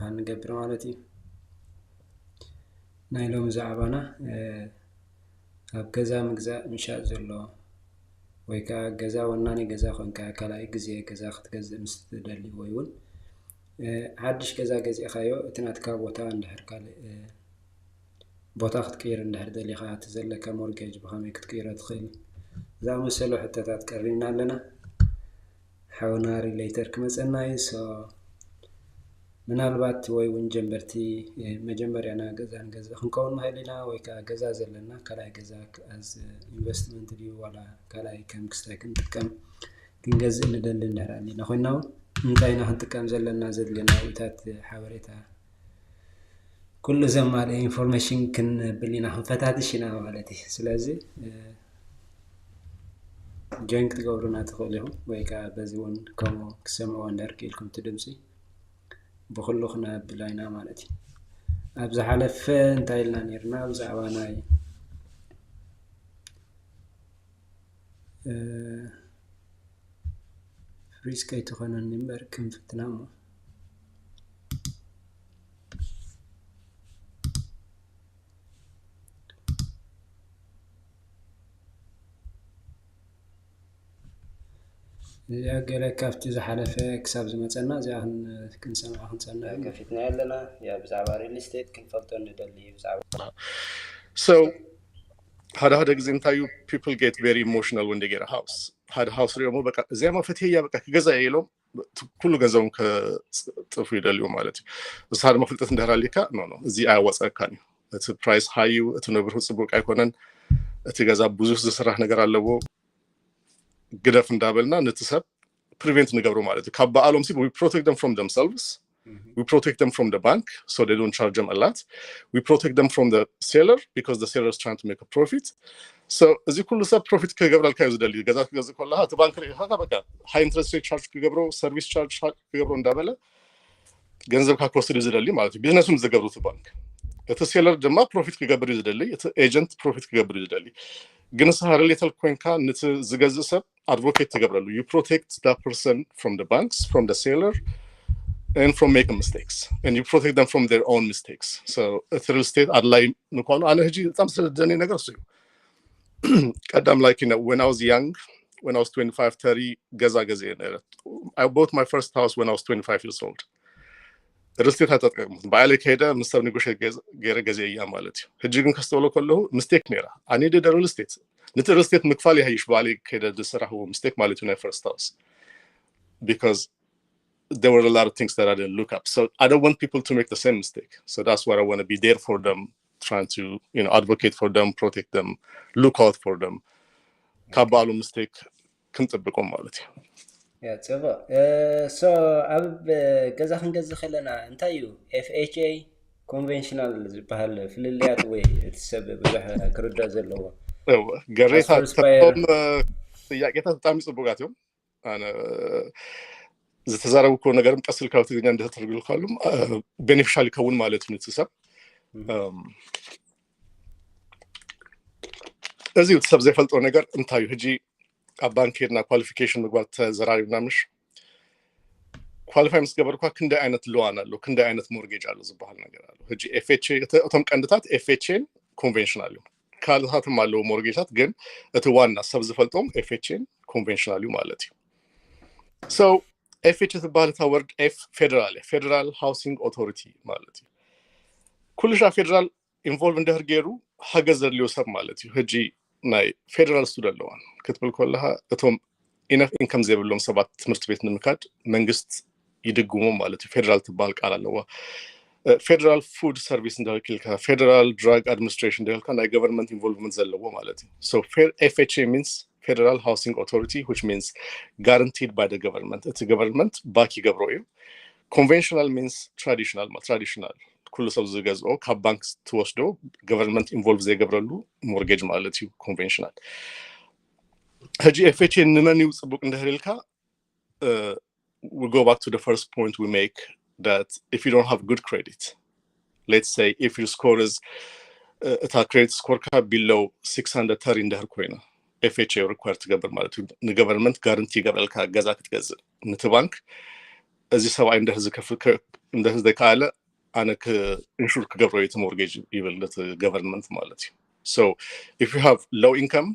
هنقبر مالتي نايلوم زعبانا أب جزا مجزا مشاء زلوا ويكا جزا وناني جزا خنكا كالأي جزية جزا خد جزا مستدلي ويون عادش جزا جزي خايو تناتكا بوتا ندهر كالي بوتا خد كير ندهر دلي خايا تزلك مورجيج بخامي كت كيرا تخيل زا مسلو حتى تاتكررنا لنا حاونا ريليتر كمسنا يسو ምናልባት ወይ ወንጀምበርቲ መጀመሪያ ና ገዛ ክንከውን ማይሊና ወይ ከገዛ ዘለና ከላይ ገዛ as investment ዲ ወላ ከላይ ከም ክስተክን ጥቅም ክንገዝእ እንደል እንደራኒ ነኾናው እንታይና ክንጥቀም ዘለና ዘድልና ውታት ሓበሬታ ኩሉ ዘማለ ኢንፎርሜሽን ክን ብሊና ክንፈታትሽና ማለት ስለዚ ጀንክ ትገብሩና ተኸሊኹም ወይ በዚውን ከም ክሰምዑ እንደርክልኩም ትድምጺ بخلو خنا بلاينا مالتي أبز حلف انتايلنا نيرنا أبز عواناي فريس كي تخونا نمبر كم فتنامو يا قال كافت إذا حلفة كسب زمتنا زي هن كنسمع خنسنا كفتنا لنا يا بزعباري الاستيت كنفضل ندلي بزعبارنا. So هذا example you people get very emotional when they get a house. هذا house ريمو بقى زي ما فتحية بقى كجزء يلو كله جزء كتفيد اليوم مالتي. بس هذا ما فلتت ندهر عليك no زي أوصل كان. It's a price high you it's never hurts book أيقونن تجزء بزوج زسرح نجار على لو قدر فندابلنا نتسب prevent نجبرو مالتي كابا علوم سي we protect them from themselves we protect them from the bank so they don't charge them a lot we protect them from the seller because the seller is trying to make a profit so as you كل سب profit كجبر الكايز دليل جزاك كلها تبانك هذا بقى high interest rate charge كجبرو service charge كجبرو ندابله جنزب كاكوس دليل مالتي business مزجبرو تبانك السيلر جماعة profit كجبر دليل agent profit كجبر دليل جنس هارلي تلقين كان نت زجاج سب advocate تجبرلو you protect that person from the banks from the seller and from making mistakes and you protect them from their own mistakes so the real estate adline نقول أنا هجي تمثل الدنيا نقصي قدام like you know when I was young when I was 25 30 جزء I bought my first house when I was 25 years old real estate هتتقدم بعلي كده مستوى نقول جزء أيام مالتي هجي كن كستولو كله mistake نيرة I needed a real estate نت real estate مكفالي هيش بعلي كده دسرة هو mistake مالتي when I first house because there were a lot of things that I didn't look up so I don't want people to make the same mistake so that's why I want to be there for them trying to you know advocate for them protect them look out for them كابالو mistake كنت بقوم مالتي يا تبا so أب جزء خنجز خلنا انتايو FHA conventional زبالة في الليات وي تسبب بها كردا زلوا قريتها تفهم ياقيتها تعمل صبغاتهم أنا زتزارو كون نجار مقصل كاوتي دنيا عندها ترجل خالهم beneficial يكون مالته نتسب أزيد تسب زي فلتو نجار انتايو هجي أبانكيرنا qualification مقبلت زراري بنامش qualify مسكبر كوا كندا عينت لوانا لو كندا عينت mortgage على زبها النجار هجي FHA أتهم كندتات FHA conventional كالهات مالو mortgageات جن أتوانا سب زي فلتوم FHA conventional مالتي so FHA تبالتها ورد F federal housing authority مالتي كل شيء federal involved ده غيره حاجة زر ليو سب مالتي هجي ناي federal student loan كتبل كلها أتهم enough income زي بلهم سبعة مرت بيت نمكات منجست يدقوم مالتي federal تبالك على لوا federal food service ده كلها federal drug administration ده كان government involvement زي لوا مالتي so FHA means federal housing authority which means guaranteed by the government it's a government باقي جبروي conventional means traditional كل سب زجاج أو كبانكس توصلوا government involved زي جبرلو mortgage مالتي conventional هجي FHA نماني وصبوك ندهريلك we'll go back to the first point we make that if you don't have good credit let's say if your score is a credit score below 630 ندهر كوينة FHA required to government guarantee قبل كجزاك تجزء نتبانك እዚህ ሰብኣይ እንደህዝ ደካለ ኣነ ኢንሹር ክገብሮ የት ሞርጌጅ ይበለት ገቨርንመንት ማለት እዩ so if you have low income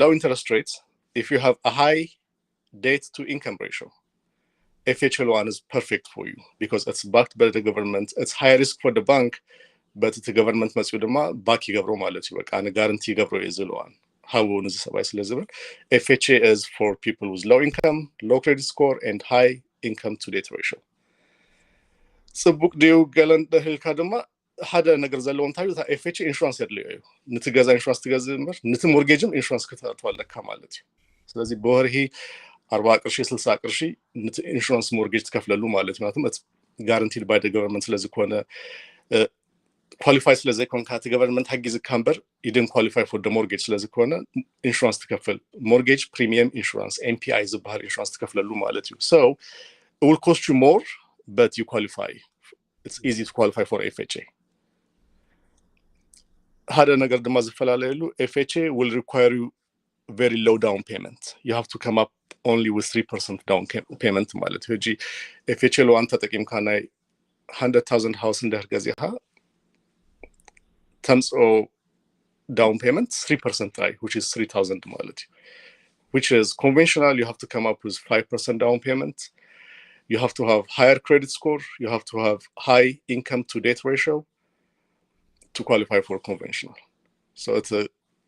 low interest rates if you have a high debt to income ratio FHL1 is perfect for you because it's backed by the government it's high risk for the bank but the government must ድማ ባክ ይገብሮ ማለት እዩ በቃ ኣነ ጋራንቲ ይገብሮ የዝለዋን how is ሰብኣይ ስለዝብል FHA is for people with low income low credit score and high income to debt ratio ጽቡቅ ዲዩ ገለን ደህልካ ድማ ሓደ ነገር ዘለዎ እንታይ እዩ FHA ኢንሹራንስ የድልዮ እዩ ንትገዛ ኢንሹራንስ ትገዝእ እምበር ነቲ ሞርጌጅም ኢንሹራንስ ከተዋለካ ማለት እዩ ስለዚህ በወርሂ 40 ቅርሺ 60 ቅርሺ ነቲ ኢንሹራንስ ሞርጌጅ ትከፍለሉ ማለት ነው ማለት guaranteed by the government ስለዚህ ኮነ qualify ስለዚህ ኮንካ the government ሀጊዝ ካምበር you didn't qualify for the mortgage ስለዚህ ኮነ ኢንሹራንስ ትከፍል mortgage premium insurance MPI ዝበሃል ኢንሹራንስ ትከፍለሉ ማለት እዩ so it will cost you more but you qualify it's easy to qualify for FHA ሓደ ነገር ድማ ዝፈላለየሉ FHA will require you very low down payment you have to come up only with 3% down payment ማለት እዩ FHA ሎ አንተ ተጠቂምካ ናይ 100,000 house እንደርገዚሃ terms of down payment 3% high which is 3,000 ማለት እዩ which is conventional you have to come up with 5% down payment you have to have higher credit score you have to have high income to debt ratio to qualify for conventional so it's a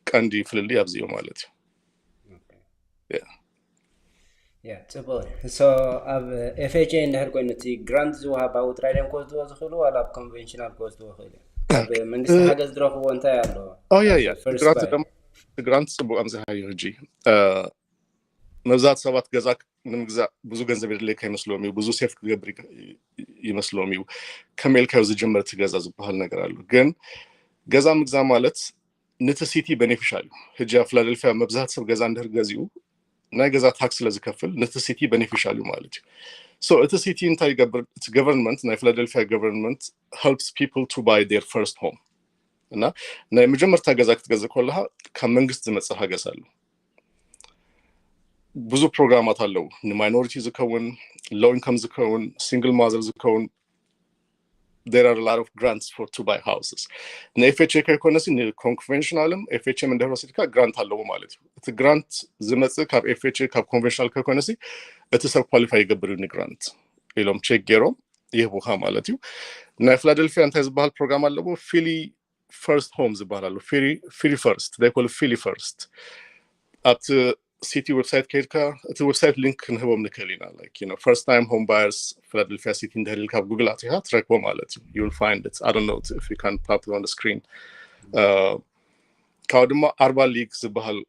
kandi ፍልሊ ኣብዚዮ ማለት እዩ yeah so ab FHA እንደህር ኮይነቲ grant ዝወሃብ አውትራይደም ኮስት ዝኽሉ አላ conventional ኮስት ዝኽሉ ab መንግስት ሀገዝ ድረኽቦ እንታይ ኣሎ grant ጽቡቅ ኣምዝሃዩ ህጂ መብዛት ሰባት ገዛ ንምግዛ ብዙ ገንዘብ የድልካ ይመስሎም ብዙ ሴፍ ክገብር ይመስሎም ከመልካው ዝጀመረ ትገዛ ዝበሃል ነገር አለ ግን ገዛ ምግዛ ማለት ነቲ ሲቲ ቤኔፊሻል ህጂ ፊላደልፊያ መብዛት ሰብ ገዛ እንደርገዚኡ ናይ ገዛ ታክስ ለዝከፍል ነቲ ሲቲ ቤኔፊሻል ማለት እዩ so እቲ ሲቲ እንታይ ይገብር it's government ናይ ፊላደልፊያ government helps people to buy their first home እና ናይ መጀመርታ ገዛ ክትገዛ ከለሃ ከመንግስት ዝመጽእ ሀገስ አለ ብዙ ፕሮግራማት አለው ማይኖሪቲ ዝከውን low income ዝከውን single mother ዝከውን there are a lot of grants for to buy houses na FHA ከኮነሲ conventionalም FHA እንደሆነሲካ grant አለው ማለት እዩ እቲ grant ዝመጽእ ካብ FHA ካብ conventional ከኮነሲ እቲ ሰብ ኳሊፋይ ይገብር ኒ grant ኢሎም ቼክ ገሮ ይህቡሃ ማለት እዩ na Philadelphia እንታይ ዝበሃል ፕሮግራም አለው Philly first homes ይባላሉ Philly first they call it Philly first at city website ከልካ እቲ website link ንህቦም ንከሊና like you know first time home buyers Philadelphia city እንደልካ Google አትያ ትረክቦ ማለት እዩ you will find it I don't know if you can pop it on the screen ካውድማ Arba League ዝበሃል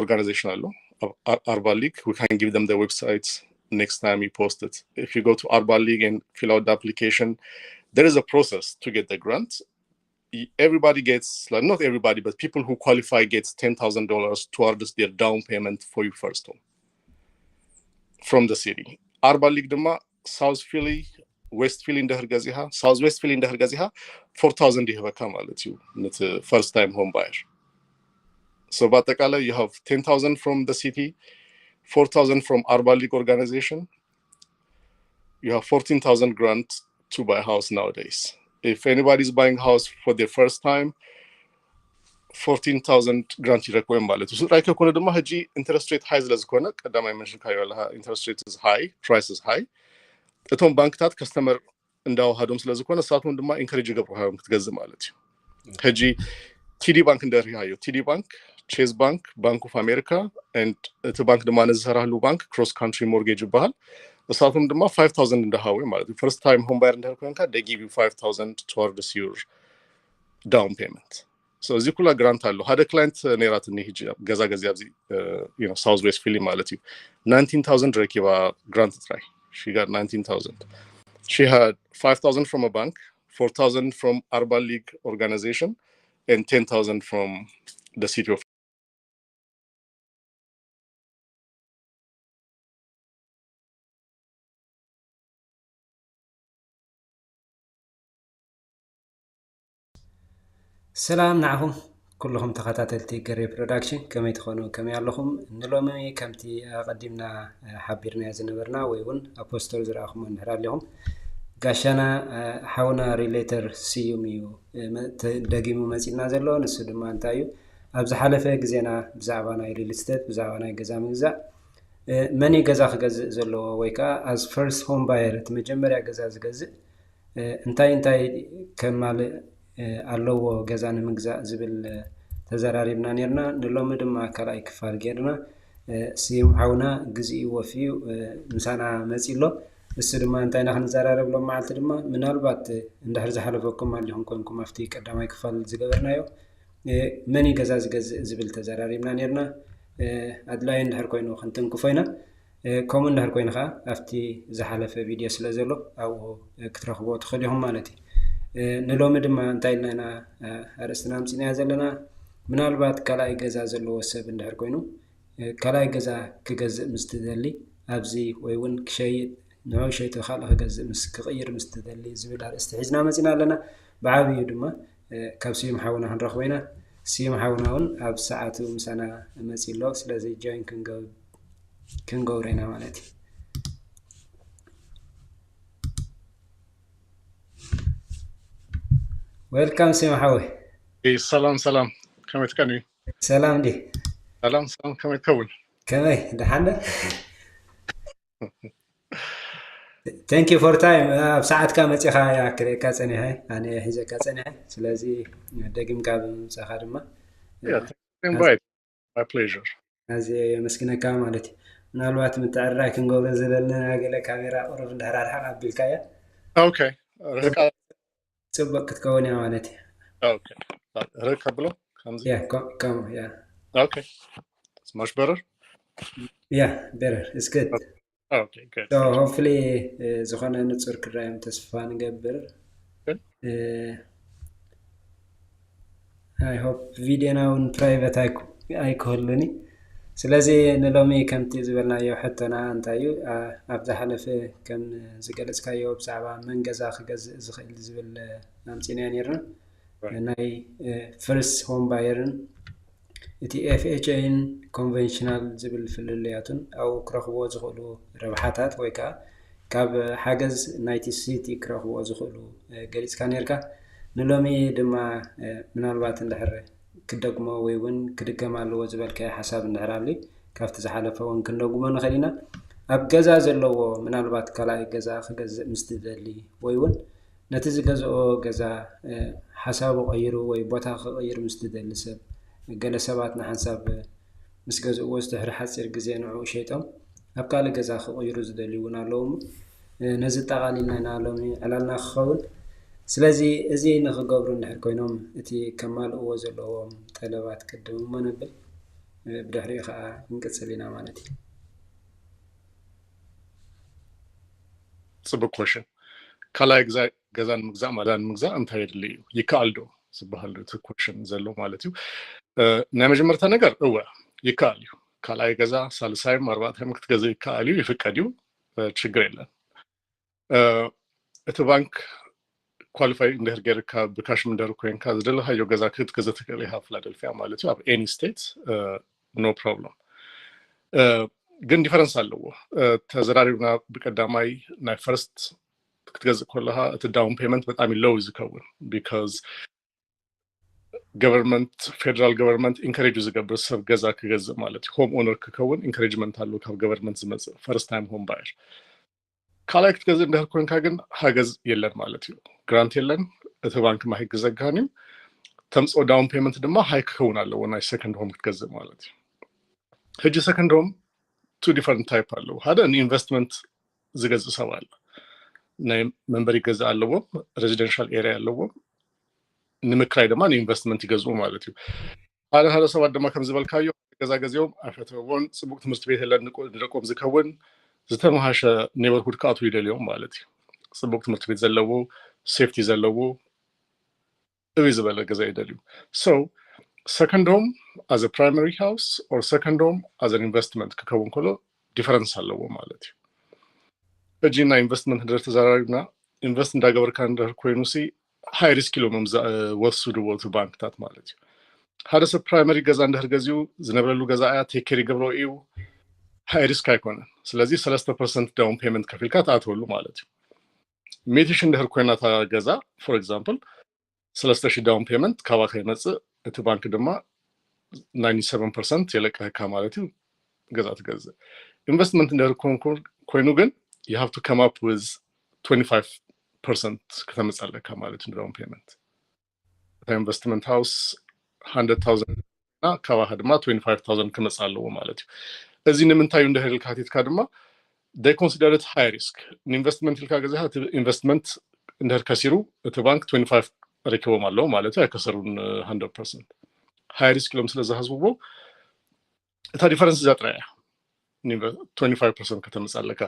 organization አለው Arba League we can give them the website next time you post it if you go to Arba League and fill out the application there is a process to get the grant everybody gets like not everybody but people who qualify gets $10,000 towards their down payment for your first home from the city Arba League dema South Philly West Philly እንደርገዚሃ South West Philly እንደርገዚሃ 4,000 ይህበካ ማለት እዩ net first time home buyer so በአጠቃላይ you have 10,000 from the city 4,000 from Arba League organization you have 14,000 grant to buy house nowadays if anybody is buying house for their first time 14,000 grant ይረክወም ማለት ነው ራይከ ኮነ ድማ ህጂ interest rate high ስለዝኮነ ቀዳማይ መንሽን ካየላህ interest rate is high price is high እቶም ባንክታት ከስተመር እንዳውሃዶም ስለዝኮነ ሳቱን ድማ ኢንከሬጅ ይገብሩሃም ክትገዝ ማለት ነው ህጂ TD ባንክ እንደርያዩ TD ባንክ Chase Bank Bank of America and እቲ ባንክ ድማ ነዝሰራሉ ባንክ cross country mortgage ይባሃል እሳቱም ድማ 5,000 እንደሃው ማለት ነው first time home buyer እንደርኮንካ they give you 5,000 towards your down payment so እዚ ኩላ grant አለው ሓደ client ነራት ንሂጅ ገዛ ገዛ ኣብዚ you know South West Philly ማለት እዩ 19,000 ረኪባ grant try she got 19,000 she had 5,000 from a bank 4,000 from Arba League organization and 10,000 from the city of ሰላም ናኹም كلهم تخاتاتلتي قري برودكشن كما يتخونوا كما يعلقهم نلومي كمتي قدمنا حبيرنا يزنبرنا ويون أبوستول زراخم ونحرار لهم قاشنا حاونا ريليتر سيوميو داقيمو مزيدنا زلو نسودو ما انتايو أبز حالفة قزينا بزعبانا ريلستات بزعبانا قزام قزا مني قزا خقزء زلو ويكا as first home buyer تمجمريا قزا زقزء انتاي كمال ኣለዎ ገዛ ንምግዛእ ዝብል ተዘራሪብና ነርና ንሎሚ ድማ ካልኣይ ክፋል ጌርና ሲም ሓውና ግዝኡ ወፍዩ ምሳና መፂሎ እሱ ድማ እንታይና ክንዘራረብሎም መዓልቲ ድማ ምናልባት እንድሕር ዝሓለፈኩም ኣሊኹም ኮንኩም ኣብቲ ቀዳማይ ክፋል ዝገበርናዮ መኒ ገዛ ዝገዝእ ዝብል ተዘራሪብና ነርና ኣድላይ እንድሕር ኮይኑ ክንትንክፎ ኢና ከምኡ እንድሕር ኮይኑ ከዓ ኣብቲ ዝሓለፈ ቪድዮ ስለ ዘሎ ኣብኡ ክትረኽቦ ትኽእሉ ኢኹም ማለት እዩ نلوم دما انتاينا أرسلنا مصينا زلنا منالبات كلاي جزا زلوا سب ندهر كوينو كلاي جزا كجزء مستدلي أبزي ويون كشيء نوع شيء تخلق جزء كغير مستدلي زبيل استحجنا مصينا لنا بعابي دما كابسي محاونا هنرخوينا سي محاوناون أب ساعات ومسانا مصيلوكس لازم جاين كنجو رينا مالتي ويلكم سيما حوي سلام كم تكوني سلام دي سلام كم تكون كمي دحنا thank you for time بساعات كم تيخا يا كري كاتني هاي انا حيزه كاتني هاي سلازي دقيم كاب مسخر ما invite my pleasure ازي مسكينه كام مالتي ምናልባት ምትዕራይ ክንገብሮ ዘለና ገለ ካሜራ ቁርብ እንደራር ሓቢልካያ اوكي ጽብቅ ክትከውን ያ ማለት okay rekablo kamzi yeah come yeah okay it's much better yeah better it's good okay good so hopefully ዝኾነ ንጹር ክራይም ተስፋ ንገብር I hope video now in private ኣይኮልኒ ስለዚ ንሎሚ ከምቲ ዝበልናዮ ሕቶና እንታዩ ኣብዛ ሓለፈ ከም ዝገለጽካዮ ብዛዕባ መንገዛ ክገዝእ ዝኽእል ዝብል ናምፂና ነርና ናይ first home buyer እቲ FHAን conventional ዝብል ፍልልያቱን ኣው ክረኽቦ ዝኽእሉ ረብሓታት ወይ ከዓ ካብ ሓገዝ ናይቲ ሲቲ ክረኽቦ ዝኽእሉ ገሊጽካ ነርካ ንሎሚ ድማ ምናልባት እንድሕር ክደግሞ ወይ እውን ክድገም ኣለዎ ዝበልከ ሓሳብ እንድሕራሊ ካብቲ ዝሓለፈ እውን ክንደግሞ ንኽእል ኢና ኣብ ገዛ ዘለዎ ምናልባት ካልኣይ ገዛ ክገዝእ ምስትደሊ ወይ እውን ነቲ ዝገዝኦ ገዛ ሓሳቡ ቀይሩ ወይ ቦታ ክቀይር ምስትደሊ ሰብ ገለ ሰባት ንሓንሳብ ምስ ገዝእዎ ዝድሕሪ ሓፂር ግዜ ንዑ ሸይጦም ኣብ ካልእ ገዛ ክቀይሩ ዝደልዩ እውን ኣለዉ ነዚ ጠቓሊልና ኢና ሎሚ ዕላልና ክኸውን ስለዚ እዚ ንኽገብሩ እንድሕር ኮይኖም እቲ ከማልእዎ ዘለዎም ጠለባት ቅድም ነብል ብድሕሪኡ ከዓ ክንቅፅል ኢና ማለት እዩ ጽቡቅ ኮሽን ካልኣይ ገዛን ምግዛእ ማላን ምግዛእ እንታይ የድሊ እዩ ይከኣል ዶ ዝበሃል እቲ ኮሽን ዘሎ ማለት እዩ ናይ መጀመርታ ነገር እወ ይከኣል እዩ ካልኣይ ገዛ ሳልሳይም ኣርባዕታይም ክትገዝእ ይከኣል እዩ ይፍቀድ እዩ ችግር የለን እቲ ባንክ qualify እንድሕር ጌርካ ብካሽ ምንደር ኮይንካ ዝደለኻዮ ገዛ ክትገዝእ ትኽእል ኢኻ ፊላደልፊያ ማለት እዩ ኣብ ኤኒ ስቴት ኖ ፕሮብለም ግን ዲፈረንስ ኣለዎ ተዘራሪብና ብቀዳማይ ናይ ፈርስት ክትገዝእ ከለኻ እቲ ዳውን ፔመንት በጣም ሎው ዝከውን ቢካዝ ገቨርንመንት ፌደራል ገቨርንመንት ኢንካሬጅ ዝገብር ሰብ ገዛ ክገዝእ ማለት እዩ ሆም ኦነር ክከውን ኢንካሬጅመንት ኣለዎ ካብ ገቨርንመንት ዝመጽእ ፈርስት ታይም ሆም ባየር ካልኣይ ክትገዝእ እንድሕር ኮይንካ ግን ሓገዝ የለን ማለት እዩ grant የለን እቲ ባንክ ማይ ክዘጋኒ ተምጽኦ ዳውን ፔመንት ድማ ሃይ ክኸውን ኣለዎ ናይ ሰከንድ ሆም ክትገዝእ ማለት እዩ ሕጂ ሰከንድ ሆም two different type ኣለዎ ሓደ ኢንቨስትመንት ዝገዝእ ሰብ ኣለ ናይ መንበሪ ገዛ ኣለዎ ሬዚደንሻል ኤሪያ ኣለዎ ንምክራይ ድማ ኢንቨስትመንት ይገዝኡ ማለት እዩ ሓደ ሰባት ድማ ከም ዝበልካዮ ገዛ ገዚኦም ኣፈተውን ጽቡቅ ትምህርት ቤት የለን ንቆም ዝከውን ዝተመሃሸ ኔበርሁድ ካቱ ይደልዮም ማለት እዩ ጽቡቅ ትምህርት ቤት ዘለዎ ሴፍቲ ዘለዎ እቢ ዝበለ ገዛ ይደልዩ so second home as a primary house or second home as an investment ክከውን ከሎ ዲፈረንስ ኣለዎ ማለት እዩ እጂና ኢንቨስትመንት እንደር ተዘራሪብና ኢንቨስት እንዳገበርካ እንደር ኮይኑሲ ሃይ ሪስክ ኢሎም ወስድዎ ቱ ባንክታት ማለት እዩ ሓደ ሰብ ፕራይመሪ ገዛ እንድሕር ገዚኡ ዝነበረሉ ገዛ እያ ቴክ ኬር ይገብሮ እዩ ሃይ ሪስክ ኣይኮነን ስለዚ 3% ዳውን ፔመንት ከፊልካ ተኣትወሉ ማለት እዩ 100,000 እንድሕር ኮይና እታ ገዛ ፎር ኤግዛምፕል 3,000 ዳውን ፔመንት ካባካ ይመፅእ እቲ ባንክ ድማ 97% የለቀካ ማለት እዩ ገዛ ትገዝእ ኢንቨስትመንት እንድሕር ኮይኑ ግን you have to come up with 25% ከተመፃለካ ማለት እዩ ዳውን ፔመንት ኢንቨስትመንት ሃውስ 100,000 እና ካባካ ድማ 25,000 ክመፅ ኣለዎ ማለት እዩ እዚ ንምንታይ እንድሕር ኢልካ ድማ they consider it high risk ኢንቨስትመንት ኢልካ ገዛ ኢንቨስትመንት እንድሕር ከሲሩ እቲ ባንክ 25 ረኪቦም ኣለዎ ማለት እዩ ኣይከሰሩን 100% high risk ኢሎም ስለዝሃስብዎ እታ ዲፈረንስ እዛ ጥራይ እያ 25% ከተመፃለካ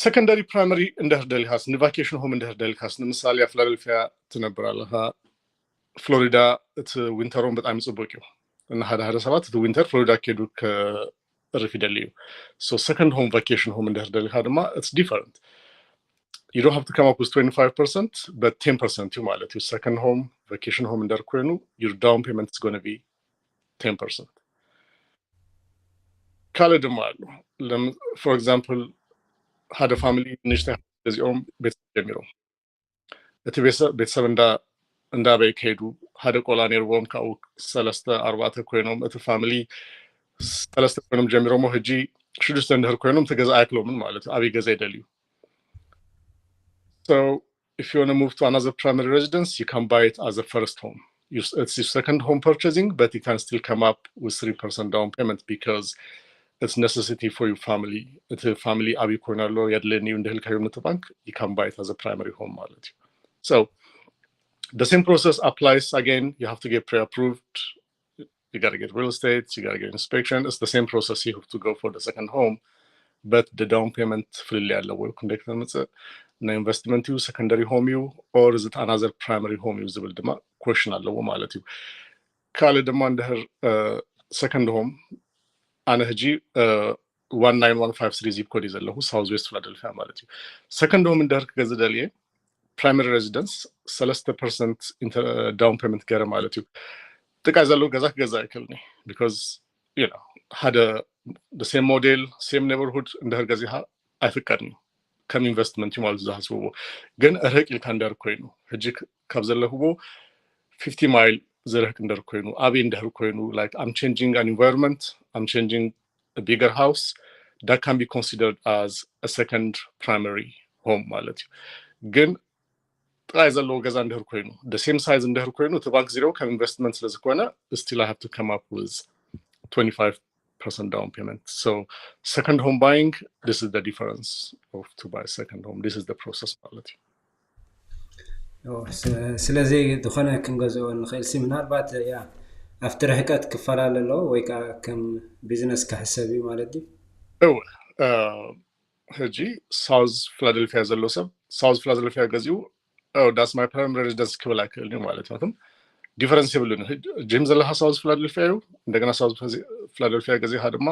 secondary primary እንድሕር ደሊካስ ንቫኬሽን ሆም እንድሕር ደሊካስ ንምሳሌ ፊላደልፊያ ትነብር ኣለካ ፍሎሪዳ እቲ ዊንተሮም በጣም ይፅቡቅ እዩ እና ሓደ ሰባት እቲ ዊንተር ፍሎሪዳ ከይዱ ከርፍ ይደሊ እዩ so second home vacation home እንድሕር ደሊካ ድማ it's different you don't have to come up with 25% but 10% እዩ ማለት እዩ second home vacation home እንድሕር ኮይኑ your down payment is going to be 10% ካልእ ድማ ኣሎ for example ሓደ ፋሚሊ ንሽተ እዚኦም ቤተሰብ ጀሚሮም እቲ ቤተሰብ እንዳበይ ከይዱ ሓደ ቆላ ነይርዎም ካብኡ 3-4 ኮይኖም እቲ ፋሚሊ 3 ኮይኖም ጀሚሮም ሕጂ 6 እንድሕር ኮይኖም ተገዛ ኣይክሎምን ማለት እዩ ኣብይ ገዛ ይደልዩ so if you want to move to another primary residence you can buy it as a first home it's your second home purchasing but you can still come up with 3% down payment because it's necessity for your family it's a family abi koinalo yadleni undhel kayumnut bank you can buy it as a primary home ማለት እዩ so the same process applies again you have to get pre-approved you got to get real estate you got to get inspection it's the same process you have to go for the second home but the down payment freely ያለው ወይ ኮንዳክት መጽ እና ኢንቨስትመንት ዩ secondary home ዩ or is it another primary home ዩ ዝብል ድማ question አለው ማለት እዩ ካለ ድማ እንደህር second home أنا هجي 19153 zip code يزله هو South West Philadelphia مالتي. Second home in درك جزدالية primary residence 3% down payment كره مالتي. تكازلو جزاك كلني because you know had the same model same neighborhood in درك جزيها أفكرني كم investment يمال جزاه سووا. جن أرهق الكندر كوينو هجي كابزله هو 50 mile زرهك ندر كوينو أبي ندر كوينو like I'm changing an environment I'm changing a bigger house that can be considered as a second primary home ማለት እዩ ግን ጥራይ ዘሎ ገዛ ندر كوينو the same size ندر كوينو ተባንክ ዜሮ ከም ኢንቨስትመንት ስለዝኮነ still I have to come up with 25% down payment so second home buying this is the difference of to buy second home this is the process ማለት እዩ ስለዚህ ድኾነ ክንገዝኦ ንኽእል ሲ ምናልባት ያ ኣፍተር ሕቀት ክፈላ ኣለዎ ወይ ከዓ ከም ቢዝነስ ክሕሰብ እዩ ማለት እዩ ሕጂ ሳውዝ ፊላደልፊያ ዘሎ ሰብ ሳውዝ ፊላደልፊያ ገዚኡ that's my primary residence ክብል ኣይክእል እዩ ማለት ነው ዲፈረንስ ይብሉን ጂም ዘለሃ ሳውዝ ፊላደልፊያ እዩ እንደገና ሳውዝ ፊላደልፊያ ገዚሃ ድማ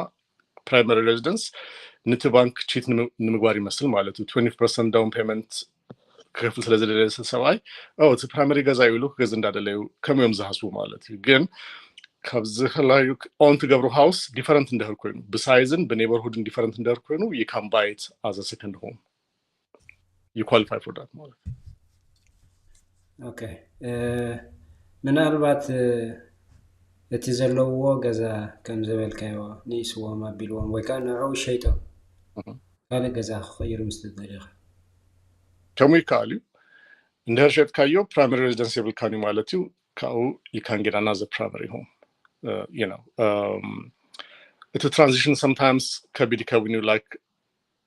primary residence ነቲ ባንክ ቺት ንምግባር ይመስል ማለት እዩ 20% down payment ክፍል ስለዘለለ ሰባይ እቲ ፕራይመሪ ገዛ ይሉ ገዝ እንዳደለዩ ከመዮም ዝሃስቡ ማለት እዩ ግን ካብዚ ከላዩ ኦን ትገብሩ ሃውስ ዲፈረንት እንደህር ኮይኑ በሳይዝን በኔበርሁድን ዲፈረንት እንደህር ኮይኑ you can buy it as a second home you qualify for that ማለት okay ምናልባት እቲ ዘለዎ ገዛ ከም ዘበልካዮ ንስዎ ማቢልዎም ወይ ከዓ ንዑ ሸይጦም ካለ ገዛ ክኸይሩ ምስተደሊኻ ከመይ ካሊ እንደህር ሸጥካዮ primary residence ይብልካኒ ማለት እዩ ካው you can get another primary home you know it's a transition sometimes can be when you like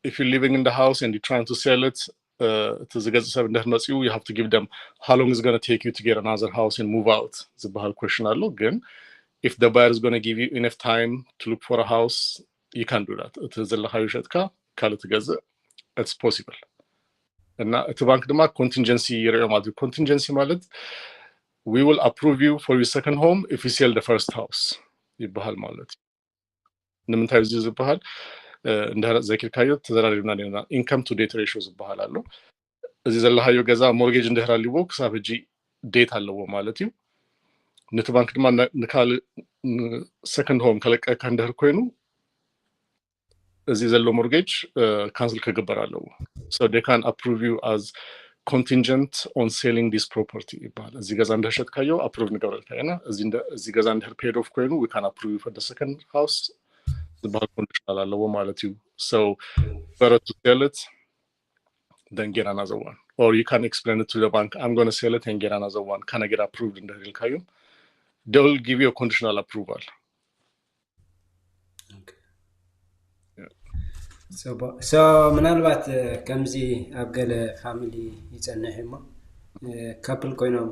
if you're living in the house and you're trying to sell it to the guys seven days you have to give them how long is it going to take you to get another house and move out the bahal question allo again if the buyer is going to give you enough time to look for a house you can do that it is the hayushatka kala together it's possible and to bank the contingency contingency ማለት we will approve you for your second home if you sell the first house ይባል ማለት ንምንታይ እዚ ዝባል እንደራ ዘኪርካዮ ተዘራሪብና ደና income to debt ratios ይባል አሎ እዚ ዘለሃዮ ገዛ ሞርጌጅ እንደራሊዎ ክሳብ እጂ ዴት አለዎ ማለት እዩ ነቲ ባንክ ድማ ንካል ሰከንድ ሆም ከለቀካ እንደህር ኮይኑ እዚ ዘሎ ሞርጌጅ ካንስል ከግበር ኣለዎ so they can approve you as contingent on selling this property ይባላል እዚ ገዛ እንደሸጥካዮ approve ንገብረልካ ኢና እዚ ገዛ እንደህር paid off ኮይኑ we can approve you for the second house ዝበሃል ኮንዲሽናል ኣለዎ ማለት እዩ so better to sell it then get another one or you can explain it to the bank I'm going to sell it and get another one can I get approved እንደህርልካዮ they will give you a conditional approval so ምናልባት ከምዚ ኣብ ገለ ፋሚሊ ይጸንሕ እሞ ካፕል ኮይኖም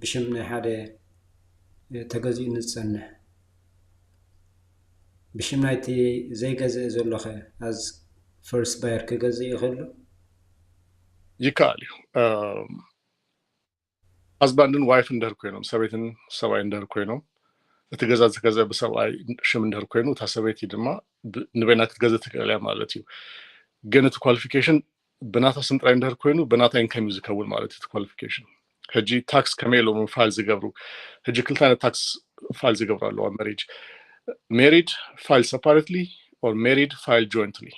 ብሽም ናይ ሓደ ተገዚኡ ንጸንሕ ብሽም ናይቲ ዘይገዝእ ዘለኸ as first buyer ክገዝእ ይኽእል ይካል husband and wife እንደህር ኮይኖም ሰበይትን ሰብኣይ እንደህር ኮይኖም እቲ ገዛ ዝገዛ ብሰብኣይ ሽም እንደህር ኮይኑ እታ ሰበይቲ ድማ ንበይና ክትገዝእ ትኽእል እያ ማለት እዩ ግን እቲ ኳሊፊኬሽን ብናታ ስም ጥራይ እንደህር ኮይኑ ብናታ ኢንካም እዩ ዝከውን ማለት እቲ ኳሊፊኬሽን ሕጂ ታክስ ከመይ ኢሎም ፋይል ዝገብሩ ሕጂ ክልተ ዓይነት ታክስ ፋይል ዝገብሩ ኣለዋ married file separately or married file jointly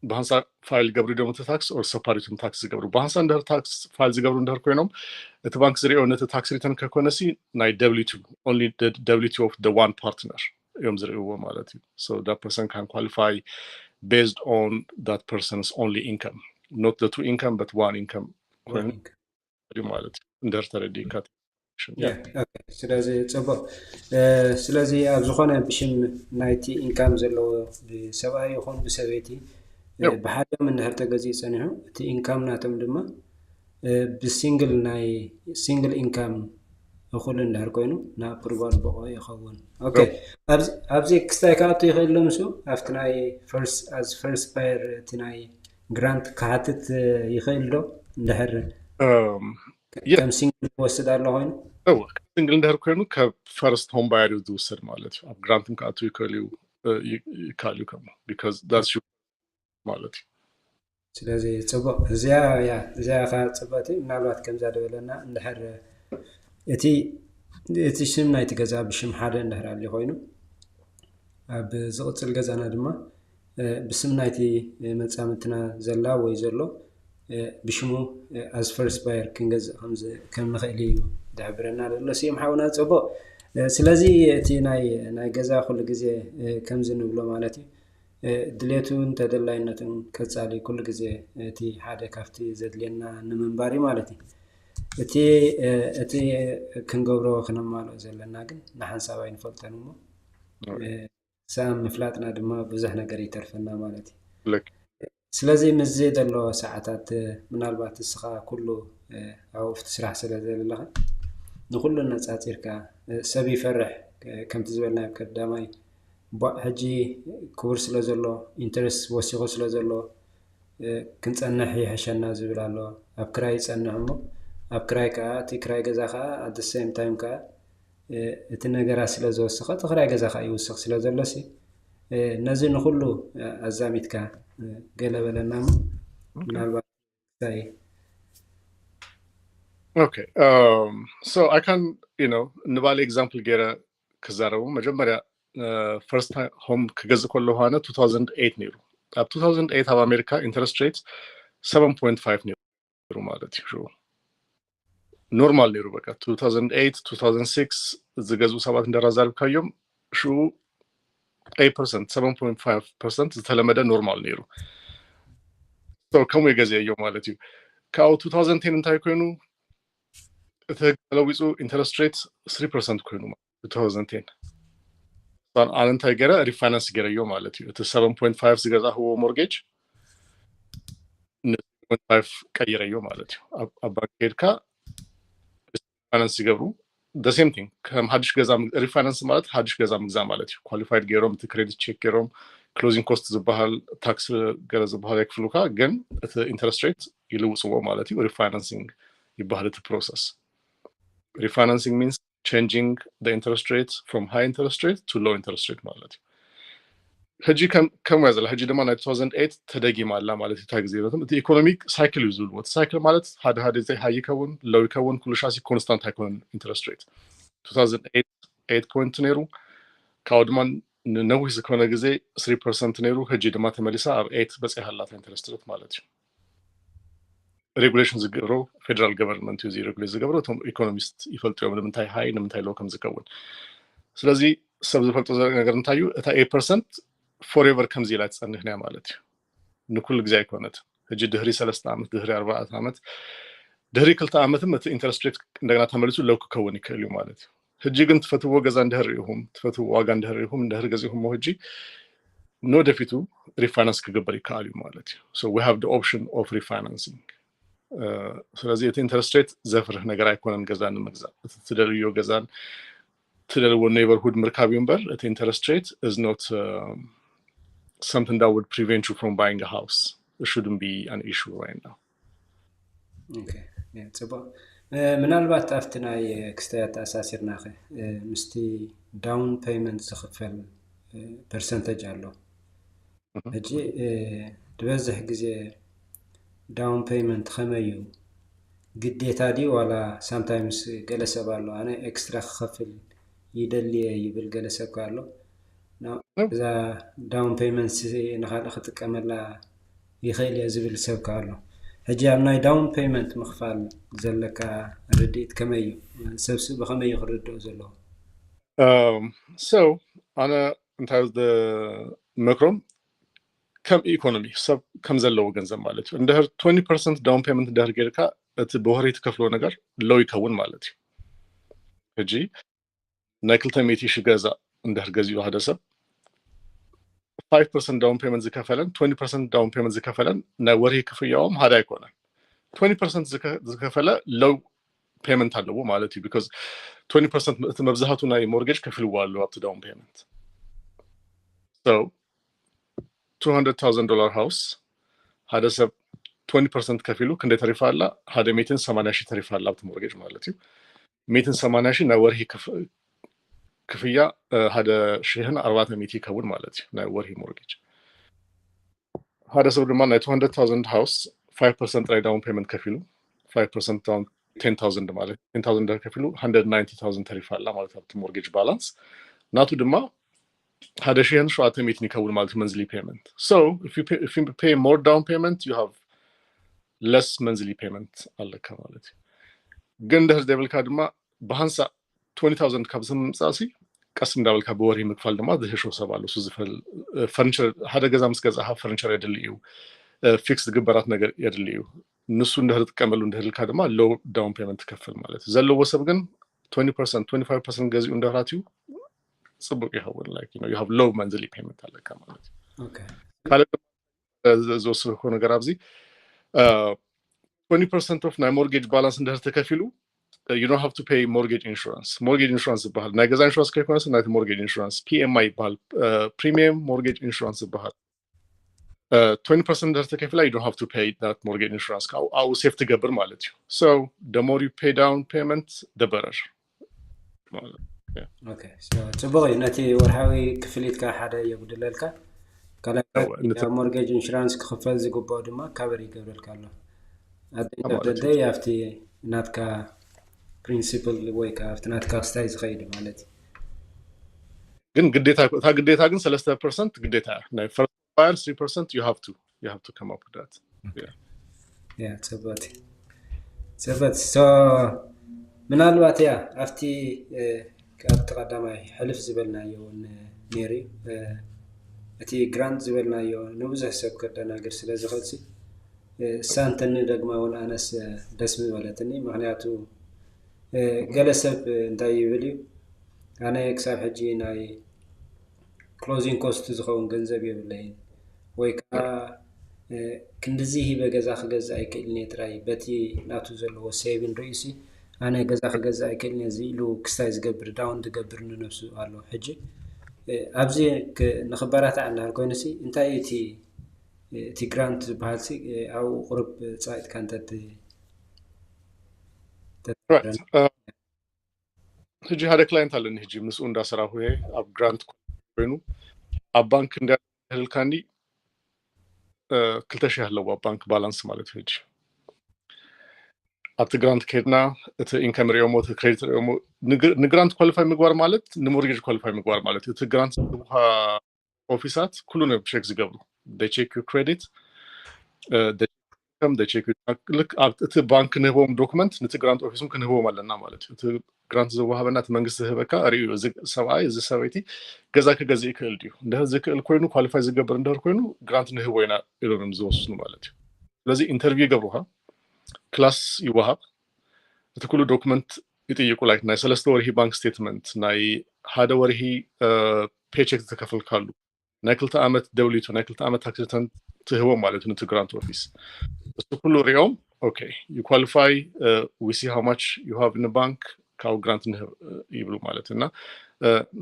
በሃንሳ ፋይል ገብሩ ደሞ ታክስ or separate ታክስ ዝገብሩ በሃንሳ እንደህር ታክስ ፋይል ዝገብሩ እንደህር ኮይኖም እቲ ባንክ ዝሪኦ ነቲ ታክስ ሪተርን ከኮነሲ ናይ W2 only the W2 of the one partner እዮም ዝሪእዎ ማለት እዩ so that person can qualify based on that person's only income not the two income but one income ማለት እንደህር ተረዲካ okay ስለዚህ ጽቡቅ ስለዚህ ኣብ ዝኾነ ብሽም ናይቲ ኢንካም ዘለዎ ብሰብኣይ ይኹን ብሰበይቲ ብሓደም እንደህር ተገዚኡ ጸኒሑ እቲ ኢንካም ናቶም ድማ ብሲንግል ናይ ሲንግል ኢንካም እኹል እንደህር ኮይኑ ና አፕሩቫል በቆ ይኸውን okay ኣብዚ ክስታይ ካቱ ይኽእል ለምሱ after ናይ first buyer እቲ ናይ grant ካትት ይኽእል ዶ እንደህር ከም ሲንግል ወስድ ኣሎ ኮይኑ ሲንግል እንደህር ኮይኑ ከፈርስት ሆም ባየር ዝውሰድ ማለት እዩ ኣብ ግራንትም ካቱ ይካልዩ ከሞ because that's you ማለት እዩ ስለዚህ ጽቡቅ እዚያ ጽቡቅ ምናልባት ከምዛ ደበለና እንደህር እቲ ሽም ናይቲ ገዛ ብሽም ሓደ እንደህር ኣሊ ኮይኑ ኣብ ዝቕጽል ገዛና ድማ ብስም ናይቲ መጻምትና ዘላ ወይ ዘሎ ብሽሙ as first buyer ክንገዝእ ከም ንኽእል እዩ ዳብረና ለሲም ሓውና ጽቡቅ ስለዚ እቲ ናይ ገዛ ኩሉ ግዜ ከምዚ ንብሎ ማለት እዩ ድሌቱን ተደላይነቱን ከጻሊ ኩሉ ግዜ እቲ ሓደ ካፍቲ ዘድልየና ንምንባሪ ማለት እዩ እቲ ክንገብሮ ክነማሎ ዘለና ግን ንሓንሳብ ኣይንፈልጠን እሞ ሳም ምፍላጥና ድማ ብዙሕ ነገር ይተርፈና ማለት እዩ ስለዚህ ምዝ ዘሎ ሰዓታት ምናልባት እስኻ ኩሉ ኣውፍቲ ስራሕ ስለ ዘለኻ ንኩሉ ነጻጽርካ ሰብ ይፈርሕ ከምቲ ዝበልና ቀዳማይ ሕጂ ክቡር ስለ ዘሎ ኢንተረስት ወሲኹ ስለ ዘሎ ክንጸንሕ ይሕሸና ዝብል ኣሎ ኣብ ክራይ ጸንሕ እሞ ኣብ ክራይ ከዓ እቲ ክራይ ገዛ ከዓ at the same time ከዓ እቲ ነገራ ስለ ዝወስኸ እቲ ክራይ ገዛ ከዓ ይውስኽ ስለ ዘሎሲ ነዚ ንኩሉ ኣዛሚትካ ገለበለና ምናልባት okay so I can ንባል example ገረ ክዛረቡ መጀመሪያ first home ክገዝእ ከለሁ ሆነ 2008 ነይሩ ኣብ 2008 ኣብ ኣሜሪካ ኢንተረስት ሬት 7.5 ነይሩ ማለት እዩ ኖርማል ነይሩ በቃ 2008 2006 ዝገዙ ሰባት እንደራዛርብካዮም ሹ 8% 7.5% ዝተለመደ ኖርማል ነይሩ so ከም ይገዝየዮ ማለት እዩ ካው 2010 እንታይ ኮይኑ ተለዊጹ ኢንተረስት ሬት 3% ኮይኑ 2010 አንታይ ገረ ሪፋይናንስ ገረዮ ማለት እዩ እቲ 7.5 ዝገዛህዎ ሞርጌጅ 7.5 ቀይረዮ ማለት እዩ ኣብ ባንክ ሄድካ ሪፋይናንስ ይገብሩ the same thing ከም ሀዲሽ ገዛ ሪፋይናንስ ማለት ሀዲሽ ገዛ ምግዛ ማለት እዩ ኳሊፋይድ ገሮም እቲ ክሬዲት ቼክ ገሮም ክሎዚንግ ኮስት ዝበሃል ታክስ ገረ ዝበሃል ይክፍሉካ ግን እቲ ኢንተረስት ሬት ይልውጽዎ ማለት እዩ ሪፋይናንሲንግ ይባሃል እቲ ፕሮሰስ refinancing means changing the interest rate from high interest rate to low interest rate ማለት እዩ ሕጂ ከም ያዘለ ሕጂ ድማ ናይ 2008 ተደጊማ ኣላ ማለት እዩ ታ ግዜ እቲ ኢኮኖሚክ ሳይክል እዩ ዝብልዎ ሳይክል ማለት ሓደ ዘይ ሃይ ይከውን ሎው ይከውን ኩሉ ሻሲ ኮንስታንት ኣይኮነን ኢንትረስት ሬት 2008 8 ነይሩ ካብኡ ድማ ንነዊሕ ዝኮነ ግዜ 3% ነይሩ ሕጂ ድማ ተመሊሳ ኣብ 8 በፂሓ ኣላታ ኢንትረስት ሬት ማለት እዩ ሬጉሌሽን ዝገብሮ ፌደራል ገቨርንመንት እዩ ሬጉሌት ዝገብሮ እቶም ኢኮኖሚስት ይፈልጥዮም ንምንታይ ሃይ ንምንታይ ሎው ከም ዝከውን ስለዚ ሰብ ዝፈልጦ ነገር እንታይ እዩ እታ 8% forever ከምዚ ኢላ ትፀንሕ ነያ ማለት እዩ ንኩሉ ግዜ ኣይኮነት ሕጂ ድህሪ 3 ዓመት ድህሪ 4 ዓመት ድህሪ 2 ዓመትም እቲ ኢንትረስት ሬት እንደገና ተመሊሱ ሎው ክከውን ይክእል እዩ ማለት እዩ ሕጂ ግን ትፈትዎ ገዛ እንድህር ኢኹም ትፈትዎ ዋጋ እንድህር ኢኹም እንድህር ገዚኹም ሕጂ ንወደፊቱ ሪፋይናንስ ክግበር ይከኣል እዩ ማለት እዩ so we have the option of refinancing ስለዚ እቲ ኢንትረስት ሬት ዘፍርህ ነገር ኣይኮነን ገዛ ንምግዛእ እቲ ትደልዮ ገዛን ትደልዎ ኔይበርሁድ ምርካብ እዩ እምበር እቲ ኢንትረስት ሬት is not something that would prevent you from buying a house. It shouldn't be an issue right now. Okay. Yeah, so ምናልባት ኣብቲ ናይ ክስተያት ኣሳሲርና ምስቲ ዳውን ፔይመንት ዝኽፈል ፐርሰንተጅ ኣሎ ሕጂ ዝበዝሕ ግዜ ዳውን ፔይመንት ከመይ እዩ ግዴታ ዲ ዋላ ሳምታይምስ ገለ ሰብ ኣሎ ኣነ ኤክስትራ ክኸፍል ይደልየ ይብል ገለ ሰብ ካሎ እዛ ዳውን ፔይመንት ንኻልእ ክጥቀመላ ይኽእል እየ ዝብል ሰብ ካሎ ሕጂ ኣብ ናይ ዳውን ፔይመንት ምኽፋል ዘለካ ርድኢት ከመይ እዩ ሰብሲ ብኸመይ እዩ ክርድኦ ዘለዎ so ኣነ እንታይ መክሮም ከም ኢኮኖሚ ሰብ ከም ዘለዎ ገንዘብ ማለት እዩ እንድህር 20% ዳውን ፔይመንት እንድህር ጌርካ እቲ ብወርሒ ትከፍሎ ነገር ሎው ይከውን ማለት እዩ ሕጂ ናይ 200,000 ገዛ እንድህር ገዚኡ ሓደ ሰብ 5% ዳውን ፔይመንት ዝከፈለን 20% ዳውን ፔይመንት ዝከፈለን ናይ ወርሒ ክፍያኦም ሓደ ኣይኮነን 20% ዝከፈለ ሎው ፔይመንት ኣለዎ ማለት እዩ because 20% እቲ መብዛሕቱ ናይ ሞርጌጅ ከፊልዎ ኣለዎ ኣብቲ ዳውን ፔይመንት so $200,000 house ሓደ ሰብ 20% ከፊሉ ክንደይ ተሪፋ ኣላ ሓደ 180,000 ተሪፋ ኣላ ኣብቲ ሞርጌጅ ማለት እዩ 180,000 ናይ ወርሒ ክፍያ ሓደ 400 ይከውን ማለት እዩ ናይ ወርሒ ሞርጌጅ ሓደ ሰብ ድማ ናይ 200,000 house 5% ላይ ዳውን ፔይመንት ከፊሉ 5% ዳውን 10,000 ማለት 10,000 ከፊሉ 190,000 ተሪፋ ኣላ ማለት ኣብቲ ሞርጌጅ ባላንስ ናቱ ድማ had a 700 ይከውን ማለት monthly payment so if you pay more down payment you have less monthly payment ኣለካ ማለት ግን ደስ ደብልካ ድማ በሃንሳ 20,000 ካብስም ጻሲ ቀስ እንዳብልካ በወርሒ ምክፋል ድማ ዝህሾ ሰባሉ ሱ ዝፈል ፈርኒቸር ሓደ ገዛ መስገዛሃ ፈርኒቸር የድልዩ ፊክስ ግበራት ነገር የድልዩ ንሱ እንደህር ተቀመሉ እንደህልካ ድማ low down payment ከፈል ማለት ዘለዎ ሰብ ግን 20% 25% ገዚኡ እንደራትዩ ጽቡቅ ይሆን like you have low monthly payment ኣለካ ማለት okay ካለ ዘውስ ሆነ ነገር ኣብዚ 20% of my mortgage balance እንደህር ተከፊሉ you don't have to pay mortgage insurance bahal na gaza insurance ከሆነ እና mortgage insurance PMI bahal premium mortgage insurance bahal 20% ደርተ ከፍላ you don't have to pay that mortgage insurance አው ሴፍ ትገብር ማለት እዩ so the more you pay down payment the better okay so ጽቡቅ ነቲ ወርሃዊ ክፍሊትካ ሓደ የጉድለልካ ካላ mortgage insurance ክፍል ዝግባው ድማ ካቨር ይገብርልካ ኣሎ አጥንተ ያፍቲ ናትካ principle ወይ ካፍትናት ካስታይ ዝኸይድ ማለት ግን ግዴታ ግን 3% ግዴታ ናይ first buyer 3% you have to come up with that yeah so ምናልባት ያ አፍቲ ከተቀዳማይ ሕልፍ ዝበልናዮ ኔሪ እቲ ግራንት ዝበልናዮ ንብዙሕ ሰብ ከደናገር ስለዝኸልሲ ሳንተን ደግማውን አነስ ደስ ምበለትኒ ምክንያቱ ገለሰብ እንታይ ይብል ኣነ ክሳብ ሕጂ ናይ ክሎዚንግ ኮስት ዝኸውን ገንዘብ የብለይ ወይ ካ ክንድዚ በገዛ ክገዛ አይክልኒ ጥራይ በቲ ናቱ ዘለዎ ሴቪንግ ሪሲ ኣነ ገዛ ክገዛ አይክልኒ ዝኢሉ ክስታይ ዝገብር ዳውን ዝገብር ንነፍሱ ኣሎ ሕጂ ኣብዚ ንኽባራት ኣናር ኮይነሲ እንታይ እቲ ግራንት ዝባልሲ ኣው ቁርብ ጻይት ካንተት ሕጂ ሓደ ክላይንት ኣለኒ ሕጂ ምስኡ እንዳሰራሁ ኣብ ግራንት ኮይኑ ኣብ ባንክ هلكاني كلتشي هلوا بانك بالانس مالت هيج أبت جرانت كيدنا أت إنكم ريومو أت كريدت ريومو نجرانت كواليفاي مقوار مالت نمورجج كواليفاي مقوار مالت أت جرانت ها أوفيسات كلنا بشيك زقبل they check your credit they check لك أت بانك نهوم دوكمنت نت جرانت أوفيسهم كنهوم على مالت أت جرانت زوها بنات منجس هبكا أريو سواي سويتي جزاك جزيك كلديو ده زك الكوينو كواليفاي زقبل ندهر كوينو جرانت نهوينا إلهم زوسنو مالت لازم انترفيو قبلها كلاس يوهب تكون دوكمنت يتيجوا لايك ناي سلسلة ورهي بانك ستيتمنت ناي هذا ورهي بيتشيك تكفل كارلو ناكل تأمت دوليته ناكل تأمت تاكسيتن تهوى مالته نت جرانت أوفيس بس كله ريوم okay you qualify we see how much you have in the bank كاو جرانت يبلو مالتنا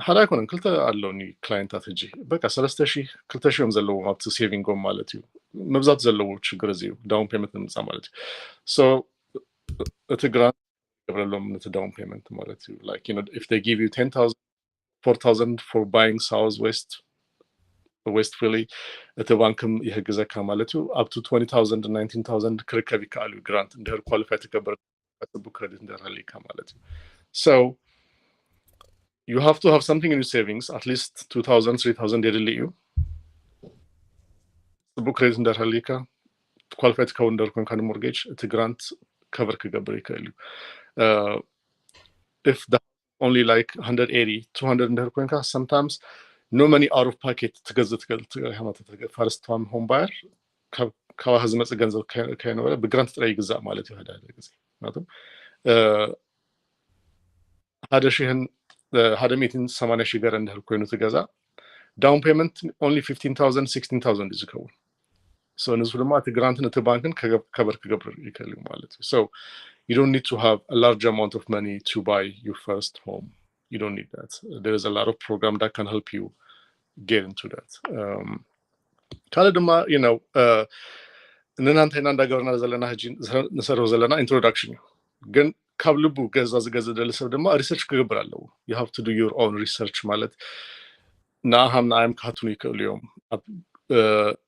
هذا يكون كلتا علوني كلاينتات تجي بقى سلسلة شيء كلتا شيء مزلوا ما بتسيفينغ مالتيو مبزات زلوا شجرة زيو داون بيمنت نمسا مالتي so it's a grant it's a down payment مالتي like you know if they give you 10,000 4,000 for buying southwest west Philly at a bankum يحجزك مالتي up to 20,000 and 19,000 كركبي كالو grant and they're qualified to cover the book credit and they're مالتي so you have to have something in your savings at least 2,000 3,000 yearly you the book credit and they're qualified to cover kind of mortgage it's a grant cover كجبري كالو if the only like 180 200 and they're sometimes no money out of pocket تجزت first time home buyer كوا هزمة الجنزة كانوا بجرانت تلاقي جزء مالتي هذا الجزء نعم هذا شيء هذا 280 شيء جرند هالكوينو تجزا down payment only 15,000 16,000 is كون so نزول ما تجرانت نتبانكن كبر يكلم مالتي so you don't need to have a large amount of money to buy your first home you don't need that there is a lot of program that can help you get into that كله دما you know ننتهي نداغرنا زلنا هجين نسرو زلنا introduction ግን ካብልቡ ገዛ ደልሰብ ድማ ሪሰርች ክግበር ኣለዎ you have to do your own research ማለት ናሃም ናይም ካቱኒ ከልዮም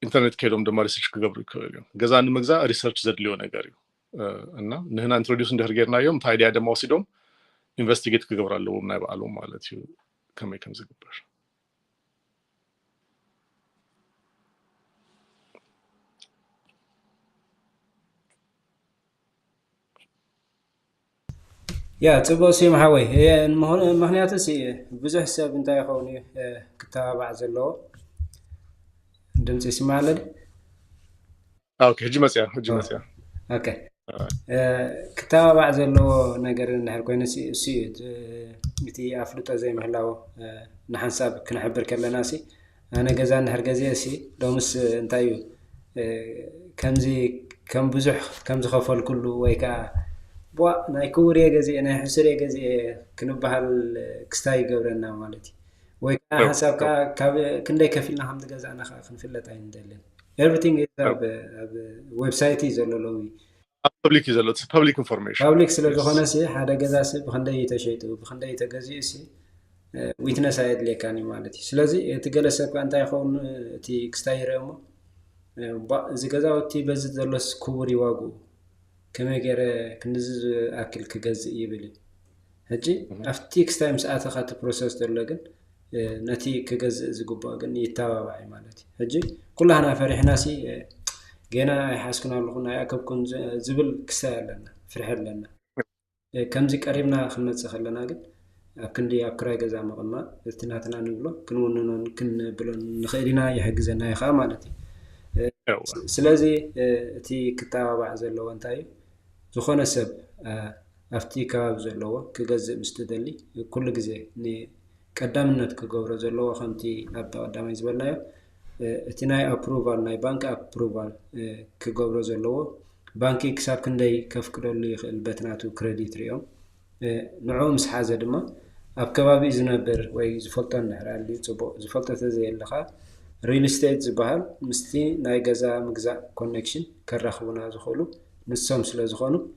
ኢንተርኔት ከሎም ድማ ሪሰርች ክገብሩ ከልዮም ገዛ ንምግዛ ሪሰርች ዘድልዮ ነገር እዩ እና ንህና ኢንትሮዲዩስ እንደርገርናዮም ታይዲያ ድማ ወሲዶም ኢንቨስቲጌት ክገብር ኣለዎ ናይ ባዕሉ ማለት እዩ ከመይ ከም ዝግበር يا تبوسي محوي هي مهنيات سي بزح سب انت يخوني كتاب عزلو دمت اسمع لي اوكي هجي مسيا اوكي كتاب عزلو نجر نحر كوين سي متي افلطه زي محلاو نحنساب كنحبر كلناسي انا غزا نحر غزي سي دومس انتايو كم بزح كم زخفل كله ويكا بوا نايكوري غزي انا حسري غزي كنبحال كستاي غبرنا مالتي وي حساب كندي كفيلنا حمد غزا انا خنفلت ايندلن everything is web site is لولوي public is a lot public information public ስለሆነ سي حدا غزا سي بخندي تشيتو بخندي تغزي سي ويتنس ايد لكاني مالتي ስለዚህ የተገለሰብ አንተ ይሆን እቲ ክስታይ ረሞ እዚ غزاوتي በዚ ዘሎስ ኩቡሪ ዋጉ كمجرى كنز أكل كجزء يبلي هجي أفتيكس تايم ساعات أخذت بروسيس تلقن نتي كجزء زجوبا جن يتابع مالتي هجي كلها أنا فرح ناسي جينا يحسكنا لقنا يأكل كن زبل كسال لنا فرح لنا كم زي قريبنا خلنا تسخلنا جن كندي أكره جزء مغنى استناتنا نقوله كن بلون نخيرنا يحجزنا يخا مالتي سلازي تي كتابة عزلو انتاي زخون سب افتي كاب زلو كغزء مستدلي كل غزي ني قدامنت كغبر زلو خنتي ابا قدامي زبلنايو اتناي ابروفال ناي بانك ابروفال كغبر زلو بانكي كساب كندي كفكدل يخل بتناتو كريديت ريوم نعوم سحازه دما اب كبابي زنبر وي زفلطن نحرالي صبو زفلطه زي لخا ريل استيت زبال مستي ناي غزا مغزا كونكشن كرخبنا زخولو نسوم سلا زخونو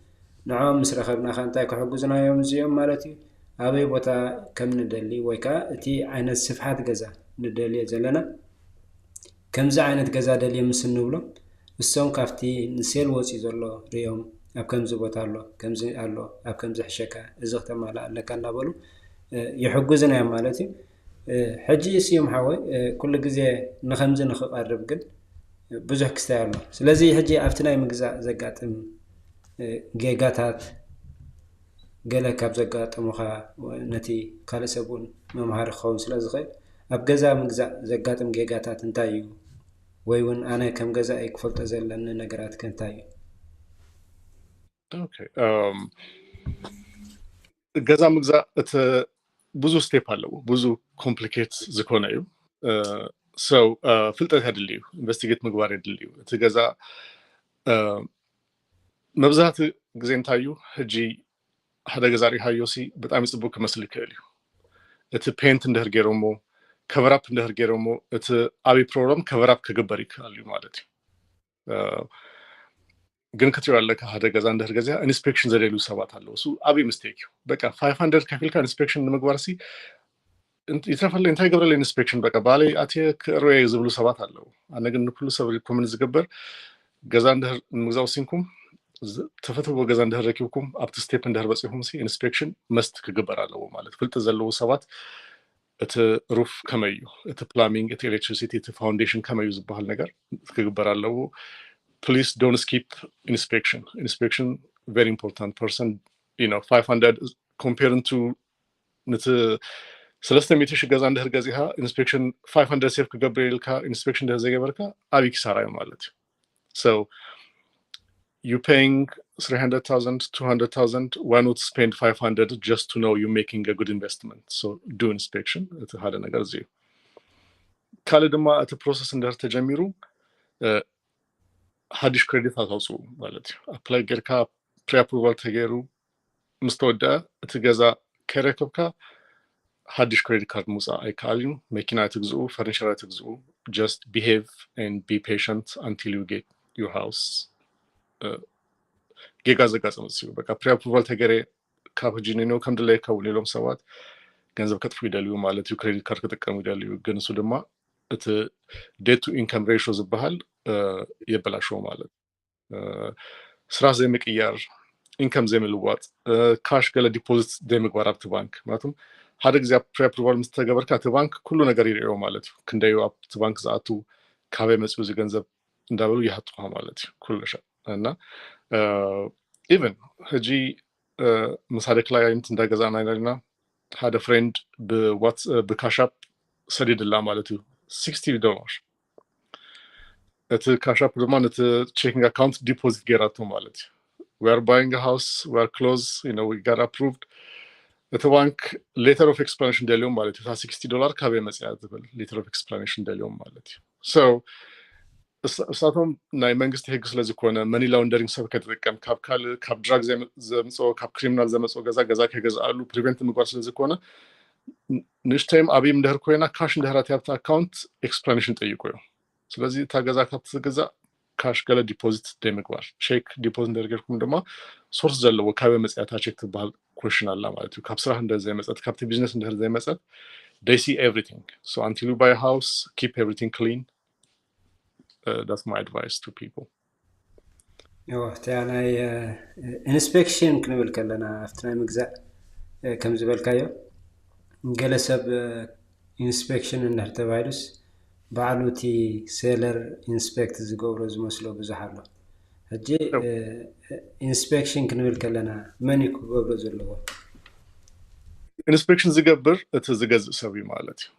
نعم مسرخبنا خانتاي كحجزنا يوم زيوم مالتي ابي بوتا كم ندلي ويكا تي عين السفحات غزا ندلي زلنا ከምዚ ዓይነት ገዛ ደልየ ምስ እንብሎም እሶም ካብቲ ንሴል ወፂኡ ዘሎ ሪኦም ኣብ ከምዚ ቦታ ኣሎ ከምዚ ኣሎ ኣብ ከምዚ ሕሸካ እዚ ከተማላ ኣለካ እናበሉ ይሕግዙና እዮም ማለት እዩ ሕጂ እስዮም ሓወይ ኩሉ ግዜ ንከምዚ ንክቀርብ ግን ብዙሕ ክስታይ ኣሎ ስለዚ ሕጂ ኣብቲ ናይ ምግዛእ ዘጋጥም ጌጋታት ገለ ካብ ዘጋጥሙኻ ነቲ ካልእ ሰብ እውን መምሃሪ ክኸውን ስለ ዝኽእል ኣብ ገዛ ምግዛእ ዘጋጥም ጌጋታት እንታይ እዩ ወይ እውን ኣነ ከም ገዛኢ ክፈልጦ ዘለኒ ነገራት ከንታይ እዩ ኦኬ ገዛ ምግዛእ እቲ ብዙ ስቴፕ ኣለዎ ብዙ ኮምፕሊኬት ዝኮነ እዩ ሰው ፍልጠት የድልዩ ኢንቨስቲጌት ምግባር የድልዩ እቲ ገዛ መብዛሕቲ ግዜ እንታይ እዩ ሕጂ ሓደ ገዛ ሪሃዮሲ ብጣዕሚ ፅቡቅ ክመስል ይክእል እዩ እቲ ፔንት እንድሕር ገይሮሞ ከቨራፕ እንድሕር ገይሮሞ እቲ ዓብይ ፕሮብለም ከቨራፕ ክግበር ይክእል እዩ ማለት እዩ ግን ክትሪኦ ኣለካ ሓደ ገዛ እንድሕር ገዚኣ ኢንስፔክሽን ዘደልዩ ሰባት ኣለዉ እሱ ዓብይ ምስቴክ እዩ በቃ 500 ከፊልካ ኢንስፔክሽን ንምግባር ሲ ይተረፈለ እንታይ ገብረለ ኢንስፔክሽን በቃ ባለይ ኣትየ ክርወየ ዝብሉ ሰባት ኣለዉ ኣነ ግን ንኩሉ ሰብ ሪኮመንድ ዝግበር ገዛ እንድሕር ንምግዛእ ወሲንኩም ተፈትዎ ገዛ እንድሕር ረኪብኩም ኣብቲ ስቴፕ እንድሕር በፂኹም ሲ ኢንስፔክሽን መስት ክግበር ኣለዎ ማለት ፍልጥ ዘለዉ ሰባት እቲ ሩፍ ከመይ እዩ እቲ ፕላሚንግ እቲ ኤሌክትሪሲቲ እቲ ፋውንዴሽን ከመይ እዩ ዝበሃል ነገር ክግበር ኣለዎ please don't skip inspection very important person 500 comparing to net selestamite ገዛ እንድሕር ገዚኻ inspection 500 ሴፍ ክገብርልካ inspection እንድሕር ዘይገበርካ ዓብይ ኪሳራ እዩ ማለት እዩ so you paying 300,000 200,000 why not spend 500 just to know you're making a good investment so do inspection እቲ ሓደ ነገር እዚ ካለ ድማ እቲ ፕሮሰስ እንድሕር ተጀሚሩ ሓድሽ ክሬዲት ኣታውፅኡ ማለት እዩ ኣፕላይ ጌርካ ፕሪ ኣፕሩቫል ተገይሩ ምስ ተወድአ እቲ ገዛ ከይረከብካ ሓድሽ ክሬዲት ካርድ ምውፃእ ኣይከኣል እዩ መኪና ትግዝኡ ፈርኒቸር ትግዝኡ just behave and be patient until you get your house ጌጋ ዘጋጥም እዩ በቃ ፕሪ ኣፕሩቫል ተገይረ ካብ ሕጂ ነው ከም ድላይ ከውን ኢሎም ሰባት ገንዘብ ከጥፉ ይደልዩ ማለት እዩ ክሬዲት ካርድ ክጥቀሙ ይደልዩ ግን እሱ ድማ እቲ ዴት ቱ ኢንካም ሬሽዮ ዝበሃል የበላሽዎ ማለት ስራ ዘይምቅያር ኢንካም ዘይምልዋጥ ካሽ ገለ ዲፖዚት ዘይምግባር ኣብቲ ባንክ ማለትም ሓደ ግዜ ፕሪ ኣፕሩቫል ምስ ተገበርካ እቲ ባንክ ኩሉ ነገር ይርአዮ ማለት እዩ ክንደዩ ኣብቲ ባንክ ዝኣቱ ካበይ መፅኡ እዚ ገንዘብ እንዳበሉ ይሓጥቑ ማለት እዩ ኩሉ ሸ እና ኢቨን ሕጂ ምስ ሓደ ክላይንት እንዳገዛእና ኢና ሓደ ፍሬንድ ብካሻፕ ሰዲድላ ማለት እዩ $60 እቲ ካሻፕ ድማ ነቲ ቼኪንግ አካውንት ዲፖዚት ገይራቶ ማለት እዩ we are buying a house we are close we got approved እቲ ባንክ letter of explanation ደልዮም ማለት እዩ $60 ካበይ መፅያ ዝብል letter of explanation ደልዮም ማለት እዩ so እሳቶም ናይ መንግስቲ ህግ ስለዝኮነ መኒ ላውንደሪንግ ሰብ ከተጠቀም ካብ ድራግ ዘምፅኦ ካብ ክሪሚናል ዘመፅኦ ገዛ ከገዝኣሉ ፕሪቨንት ምግባር ስለዝኮነ ንሽተይም ኣብይም እንድሕር ኮይና ካሽ እንድሕራት ኣብቲ ኣካውንት ኤክስፕላኔሽን ጠይቁ እዮም ስለዚ እታ ገዛ ካብትገዛእ ካሽ ገለ ዲፖዚት ደይምግባር ቼክ ዲፖዚት እንደርገርኩም ድማ ሶርስ ዘለዎ ካበይ መፅያታ ቼክ ትበሃል ኩዌሽን ኣላ ማለት እዩ ካብ ስራሕ እንደዘይመፀት ካብቲ ቢዝነስ እንድሕር ዘይመፀት they see everything so until you buy a house keep everything clean that's my advice to people ናይ ኢንስፔክሽን ክንብል ከለና ኣብቲ ናይ ምግዛእ ከም ዝበልካዮ ገለ ሰብ ኢንስፔክሽን እንድሕር ተባሂሉስ ባዕሉቲ ሴለር ኢንስፔክት ዝገብሮ ዝመስሎ ብዙሕ ኣሎ ሕጂ ኢንስፔክሽን ክንብል ከለና መን ክገብሮ ዘለዎ ኢንስፔክሽን ዝገብር እቲ ዝገዝእ ሰብ እዩ ማለት እዩ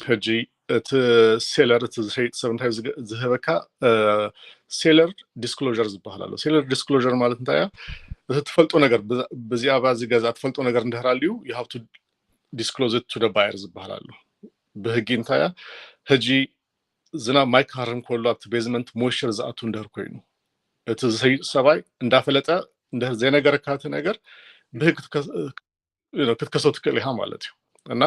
ሕጂ እቲ ሴለር እቲ ዝሸይጥ ሰብ እንታይ ዝህበካ ሴለር ዲስክሎዥር ዝበሃል ኣሎ ሴለር ዲስክሎዥር ማለት እንታይ እቲ ትፈልጦ ነገር ብዚኣባ ዝገዛ ትፈልጦ ነገር እንድሕር ኣልዩ you have to disclose it to the buyer ዝበሃል ኣሎ ብህጊ እንታይ ሕጂ ዝናብ ማይ ክሃርም ከሎ ኣብቲ ቤዝመንት ሞይስቸር ዝኣቱ እንድሕር ኮይኑ እቲ ዝሸይጥ ሰባይ እንዳፈለጠ እንድሕር ዘይነገረካ እቲ ነገር ብህጊ ክትከሰው ትክእል ኢኻ ማለት እዩ እና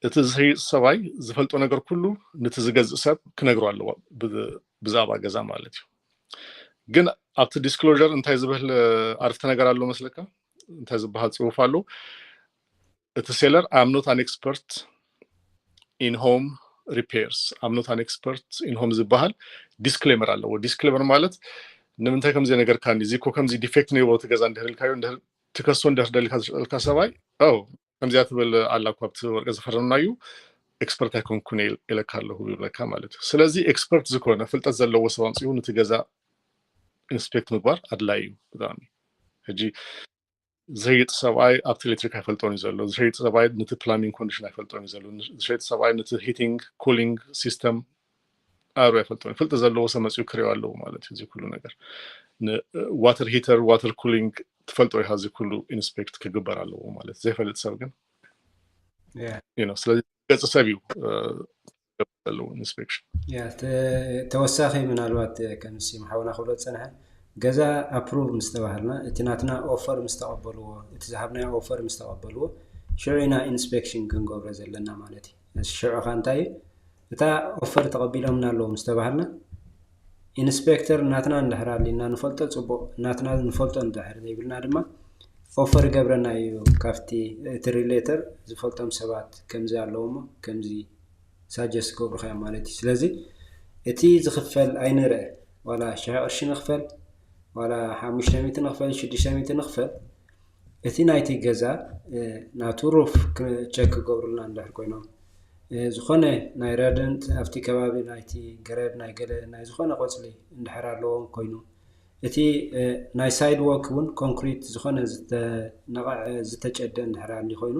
እቲ ዝሸይጥ ሰባይ ዝፈልጦ ነገር ኩሉ ነቲ ዝገዝእ ሰብ ክነግሮ ኣለዎ ብዛዕባ ገዛ ማለት እዩ ግን ኣብቲ ዲስክሎዥር እንታይ ዝብል ዓርፍተ ነገር ኣሎ መስለካ እንታይ ዝበሃል ፅሑፍ ኣሎ እቲ ሴለር I am not an expert in home repairs I'm not an expert in home ዝበሃል disclaimer አለው disclaimer ማለት ንምንታይ ከምዚ ነገር ካን እዚ ኮ ከምዚ ዲፌክት ነው ወጥ ገዛ እንደልካዩ ትከሶ እንደርደልካ ሰባይ አው ከምዚ አትበል አላኳብት ወርቀ ዘፈረናዩ ኤክስፐርት አይኮንኩን ይለካለሁ ይብለካ ማለት ስለዚህ ኤክስፐርት ዝኮነ ፍልጠት ዘለው ሰውን ሲሆን ትገዛ ኢንስፔክት ምግባር አድላዩ በጣም እጂ ዘይጥ ሰባይ አፕ ኤሌክትሪክ አይፈልጦን ይዘሉ ዘይጥ ሰባይ ንት ፕላምቢንግ ኮንዲሽን አይፈልጦን ይዘሉ ዘይጥ ሰባይ ንት ሂቲንግ ኩሊንግ ሲስተም አሩ አይፈልጦን ፍልጥ ዘለው ሰመጽዩ ክሬዋለው ማለት እዚ ሁሉ ነገር ዋተር ሂተር ዋተር ኩሊንግ ተፈልጦ ይሃዝ ሁሉ ኢንስፔክት ከገበራለው ማለት ዘይፈልጥ ሰብ ግን ስለዚህ ገጽ ሰቢው ያለው ኢንስፔክሽን ተወሳኺ ምናልባት ከምሲ ማሐውና ሁሉ ጽናህ ገዛ አፕሩቭ ምስተባህልና እትናትና ኦፈር ምስተቀበልዎ እትዛሃብና ኦፈር ምስተቀበልዎ ሽዕና ኢንስፔክሽን ክንገብረ ዘለና ማለት እዩ ሽዕ ኻንታይ እታ ኦፈር ተቀቢሎምና አለው ምስተባህልና ኢንስፔክተር ናትና እንደህራሊና ንፈልጦ ጽቡቅ ናትና ንፈልጦ እንደህር ይብልና ድማ ኦፈር ገብረና እዩ ካፍቲ ትሪሌተር ዝፈልጦም ሰባት ከምዚ ኣለውሞ ከምዚ ሳጀስ ገብሩኻ ማለት እዩ ስለዚህ እቲ ዝኽፈል አይንረ ወላ ሻዕርሽ ንኽፈል ወላ 500 ንኽፈል 600 ንኽፈል እቲ ናይቲ ገዛ ናቱሩፍ ቼክ ገብሩልና እንደህር ኮይኖም ዝኾነ ናይ ረደንት አፍቲ ከባቢ ናይቲ ገረድ ናይ ገለ ናይ ዝኾነ ቆጽሊ እንደህር ኣለዎም ኮይኑ እቲ ናይ ሳይድ ዎክ ውን ኮንክሪት ዝኾነ ዝተጨደ እንደህር አሊ ኮይኑ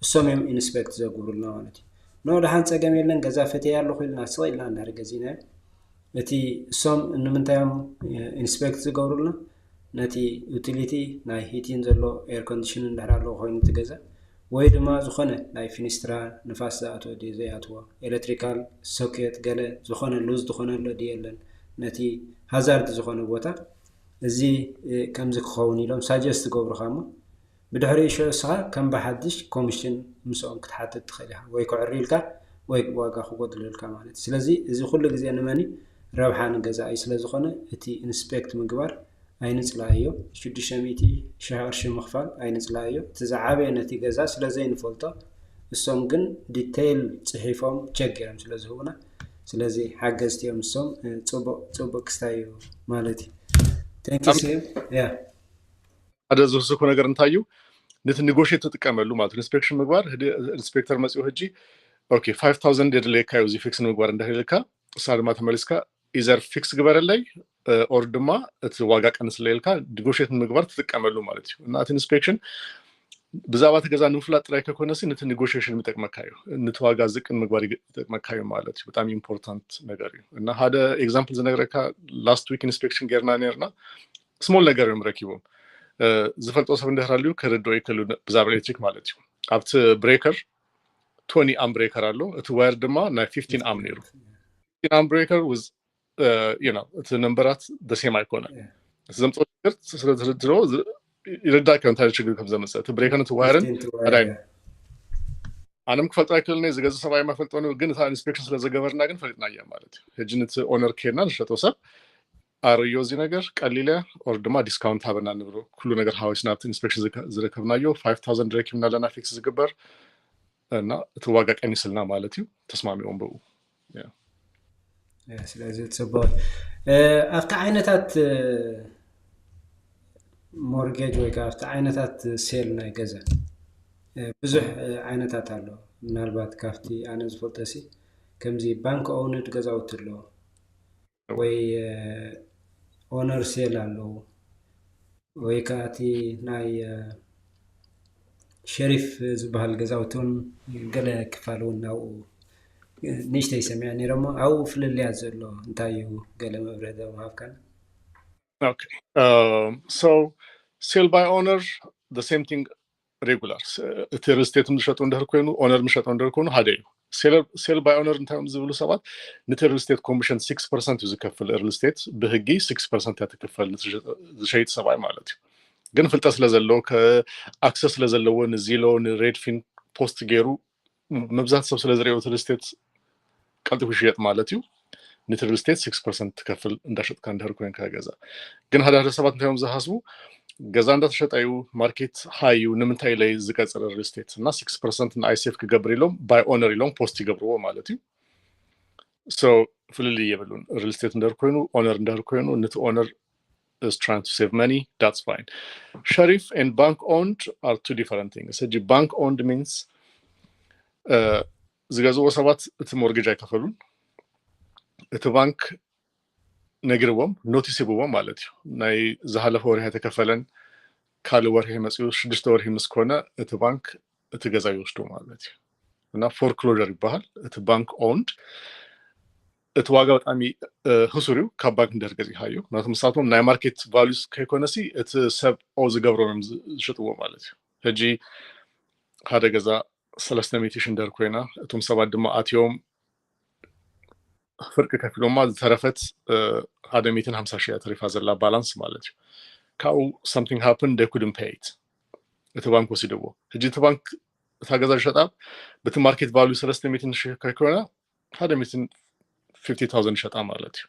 እሶም ኢንስፔክት ዘገብሩልና ማለት እዩ ኖ ደሃን ጸገም የለን ገዛ ፈተያ ያለው ኺልና ስቂልና እንደህር ገዚና እቲ እሶም ንምንታዮም ኢንስፔክት ዝገብሩልና ነቲ ዩቲሊቲ ናይ ሂቲን ዘሎ ኤር ኮንዲሽን እንደህር አለው ኮይኑ ትገዛ ወይ ድማ ዝኾነ ናይ ፊኒስትራ ንፋስ ዘአቶ ዲዘያትዎ ኤሌክትሪካል ሶኬት ገለ ዝኾነ ሉዝ ዝኾነ ለዲየለን ነቲ ሃዛርድ ዝኾነ ቦታ እዚ ከምዚ ክኸውን ኢሎም ሳጀስት ገብሩኻሞ ብድሕሪ ሽዕስኻ ከም በሓድሽ ኮሚሽን ምስኦም ክትሓትት ትኽእል ኢኻ ወይ ክዕሪልካ ወይ ዋጋ ክጎድልልካ ማለት ስለዚ እዚ ኩሉ ግዜ ንመኒ ረብሓ ንገዛኢ ስለዝኾነ እቲ ኢንስፔክት ምግባር ኣይንጽላዮ 600 ሻዕርሽ ምኽፋል ኣይንጽላዮ ትዛዓበ ነቲ ገዛ ስለዘይ ንፈልጦ እሶም ግን ዲቴይል ጽሒፎም ቼክ ገይሮም ስለዝህቡና ስለዚ ሓገዝቲዮም እሶም ጽቡቅ ክስታዩ ማለት እዩ Thank you sir. Yeah. هذا زوجك هنا قرن تايو نت نيغوشيت تتكملوا مع الانسبكشن مقبار الانسبكتور مسؤول هجي اوكي 5000 دير كايو زي فيكس مقبار عند هلكا صار ما تملسكا اذا فيكس قبر لي اور دما واقع كنس ليلكا نيغوشيت مقبار تتكملوا مالتي نات انسبكشن بزاوات ገዛ ንፍላጥ ላይ ከኮነሲ ነቲ ኔጎሺዬሽን ምጠቅመካዩ ንተዋጋ ዝቅን ምግባር ይጠቅመካዩ ማለት እዩ በጣም ኢምፖርታንት ነገር እዩ እና ሓደ ኤግዛምፕል ዝነገረካ ላስት ዊክ ኢንስፔክሽን ጌርናኔርና ስሞል ነገር ምረኪቦ ዝፈልጦ ሰብ እንደህራልዩ ከረዶ ይከሉ ብዛብ ኤሌክትሪክ ማለት እዩ ኣብቲ ብሬከር 20 አም ብሬከር አሎ እቲ ዋየር ድማ ናይ 15 አም ነይሩ 15 አም ብሬከር was እቲ ነምበራት the same አይኮነ ዘምጾ ነገር ስለተረድሮ ይረዳካ እንታች ችግር ከመዘመሰ ብሬከርን ተዋረን አዳይ አንም ከፈልጣ ከልኔ ዝገዘ ሰባይ ማፈልጦ ነው ግን ታ ኢንስፔክሽን ስለዘገበርና ግን ፈልጥናያ ማለት ህጅንት ኦነር ኬርና ለሸቶሰብ አርዮዚ ነገር ቀሊለ ኦር ድማ ዲስካውንት አበና ንብሮ ሁሉ ነገር ሃውስ ናፕት ኢንስፔክሽን ዝረከብናዮ 5000 ድሬክም ናለና ፊክስ ዝገበር እና ተዋጋ ቀኒስልና ማለት እዩ ተስማሚውን በው ስለዚህ ጽባው አፍታ አይነታት ሞርጌጅ ወይ ካፍታ አይነታት ሴል ናይ ገዛ ብዙሕ አይነታት አሎ ምናልባት ካፍቲ አነ ዝፈልጠሲ ከምዚ ባንክ ኦውንድ ገዛውት ኣሎ ወይ ኦነር ሴል ኣሎ ወይ ካቲ ናይ ሸሪፍ ዝበሃል ገዛውትን ገለ ክፋሉን ናው ንሽተይ ሰሚዕኒ ረሞ አው ፍልልያ ዘሎ እንታዩ ገለ መብረደ ማፍካን Okay. So sale by owner the same thing regular. Real estate ምሸጡ እንደር ኮይኑ ኦነር ምሸጡ እንደር ኮይኑ ሃደ sale by owner እንታም ዝብሉ ሰባት real estate commission 6% ዝከፍል real estate በህጊ 6% ያተከፈል ዝሸይጥ ሰባይ ማለት እዩ ግን ፍልጠ ስለዘለው ከአክሰስ ስለዘለው ንዚሎን ሬድፊን ፖስት ገይሩ መብዛት ሰብ ስለዘሪው real estate ቀልጥፉ ይሸጥ ማለት እዩ ኒትሪል ስቴት 6% ተከፍል እንዳሸጥካ እንደር ኮይን ካገዛ ግን ሃዳ ሰባት እንታም ዝሐስቡ ገዛ እንዳተሸጣዩ ማርኬት ሃዩ ንምንታይ ላይ ዝቀጽረ ሪል ስቴት እና 6% እና አይሴፍ ከገብር ይሎም ባይ ኦነር ይሎም ፖስት ይገብርዎ ማለት እዩ so fully የብሉን real estate እንደርኮይኑ owner እንደርኮይኑ net owner is trying to save money, that's fine. Sheriff and bank owned are two different things. So bank owned means ዝገዙ ሰባት እቲ mortgage አይከፈሉን እቲ ባንክ ነግርዎም ኖቲስ ይብዎም ማለት እዩ ናይ ዝሃለፈ ወርህ የተከፈለን ካለ ወርህ መጽዩ 6 ወርህ ምስኮነ እቲ ባንክ እቲ ገዛ ይወስዱ ማለት እዩ እና foreclosure ይባሃል እቲ ባንክ owned እቲ ዋጋ በጣም ህሱሪው ከባንክ እንደርገዝ ይሃዩ ናቱም ሳቶም ናይ ማርኬት ቫልዩስ ከኢኮኖሲ እቲ ሰብ ኦ ዝገብሮም ዝሽጥዎ ማለት እዩ ህጂ ሓደ ገዛ 300 እንደር ኮይና እቱም ሰባት ድማ አትዮም ፍርቅ ከፊሎማ ተረፈት ሓደ 150,000 ተሪፋ ዘላ ባላንስ ማለት እዩ ካው something happened they couldn't pay it እቲ ባንክ ወስደው ህጂ እቲ ባንክ ታገዛ ሸጣ በቲ ማርኬት ቫልዩ 300,000 ከሆነ ሓደ 50,000 ሸጣ ማለት እዩ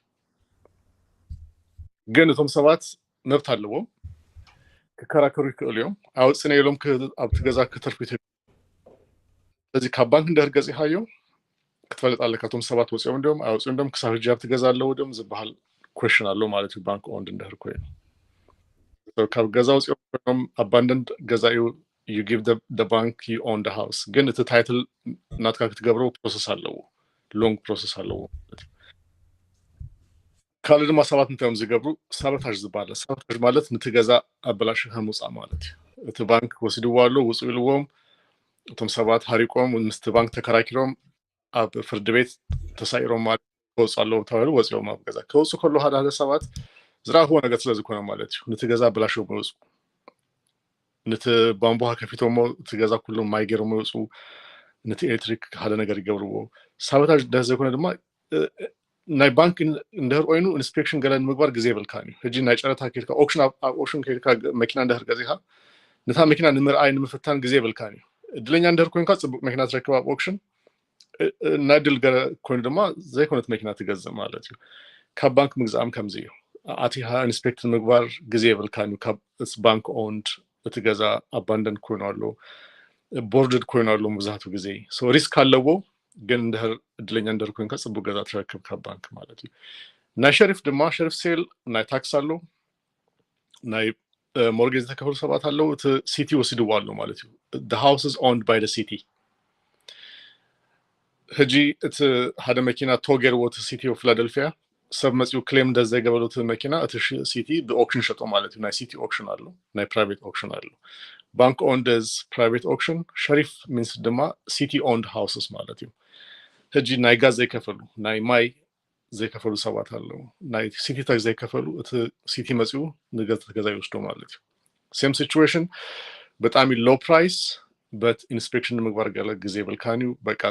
ግን እቱም ሰባት መብት አለዎም ከከራከሩ ይክእልዮም አውጽነ ይሎም ከአብት ገዛ ከተርፊት ስለዚህ ከባንክ እንደርገጽ ይሃዩ ከተፈልጣለ ከቱም ሰባት ወጽዮም እንደም አውጽ እንደም ከሳፍ ጃብ ትገዛለው ደም ዝባል question አለው ማለት እዩ ባንክ ኦንድ እንደርኮይ ነው so ከገዛው ጽዮም abandoned ገዛዩ you give the bank you own the house ግን እቲ ታይትል ናትካ ክትገብረው ፕሮሰስ አለው long process አለው ካለ ድማ ሰባት እንተም ዝገብሩ ሳቦታጅ ዝባል ሳቦታጅ ማለት ንትገዛ አበላሽ ህሙጻ ማለት እቲ ባንክ ወስድዋሎ ውጽ ይልዎም እቱም ሰባት ሃሪቆም ምስት ባንክ ተከራክሮም አብ ፍርድ ቤት ተሳይሮም ማለት ወጻለው ተባሉ ወጽዮም አብገዛ ከወጽ ከሎ ሃዳ ሰባት ዝራሁ ነገር ስለዝኮነ ማለት እዩ ንትገዛ አበላሽው ወጽ ነት ባምቦሃ ከፊቶሞ ትገዛ ኩሉ ማይገሩ ወጹ ነት ኤሌክትሪክ ሃዳ ነገር ይገብርዎ ሳቦታጅ ደዘኮነ ድማ ናይ ባንክ እንደር oyኑ ኢንስፔክሽን ገለን ምግባር ግዜ ይብልካኒ ህጂ ናይ ጨረታ ከልካ ኦክሽን ከልካ መኪና እንደር ገዚኻ ነታ መኪና ንምርአይ ንምፍታን ግዜ ይብልካኒ እድለኛ እንደር ኮይንካ ጽቡቅ መኪና ትረክባ ኦክሽን ናድል ገረ ኮይን ድማ ዘይኮነት መኪና ትገዝእ ማለት እዩ ካብ ባንክ ምግዛም ከምዚ አቲሃ ኢንስፔክት ምግባር ግዜ ይብልካኒ ካብ ባንክ ኦንድ እትገዛ አባንደን ኮይን አሎ ቦርድድ ኮይን አሎ መዛቱ ግዜ ሶ ሪስክ አለው ግን እንደር እድለኛ እንደር ኮይንካ ጽቡቅ ገዛ ትረክብ ካብ ባንክ ማለት እዩ ናይ ሸሪፍ ድማ ሸሪፍ ሴል ናይ ታክስ አሎ ናይ mortgage ተከፍሉ ሰባት አለው እቲ ሲቲ ወስድዋሉ ማለት እዩ the house is owned by the city ህጂ እቲ ሓደ መኪና ቶገር ወት ሲቲ ኦፍ ፊላደልፊያ ሰብ መጽዩ ክሌም እንደዛ ገበሉት መኪና እቲ ሲቲ በኦክሽን ሸጦ ማለት እዩ ናይ ሲቲ ኦክሽን አሎ ናይ ፕራይቬት ኦክሽን አሎ ባንክ ኦንድ is private auction ሸሪፍ means ድማ city owned houses ማለት እዩ ህጂ ናይ ጋዝ ዘይከፈሉ ናይ ማይ ዘይከፈሉ ሰባት አለው ናይ ሲቲ ታክስ ዘይከፈሉ እቲ ሲቲ መጽዩ ንገዛ ተገዛ ይወስዶ ማለት እዩ same situation በጣም low price but inspection ምግባር ገለ ግዜ ይብልካኒው በቃ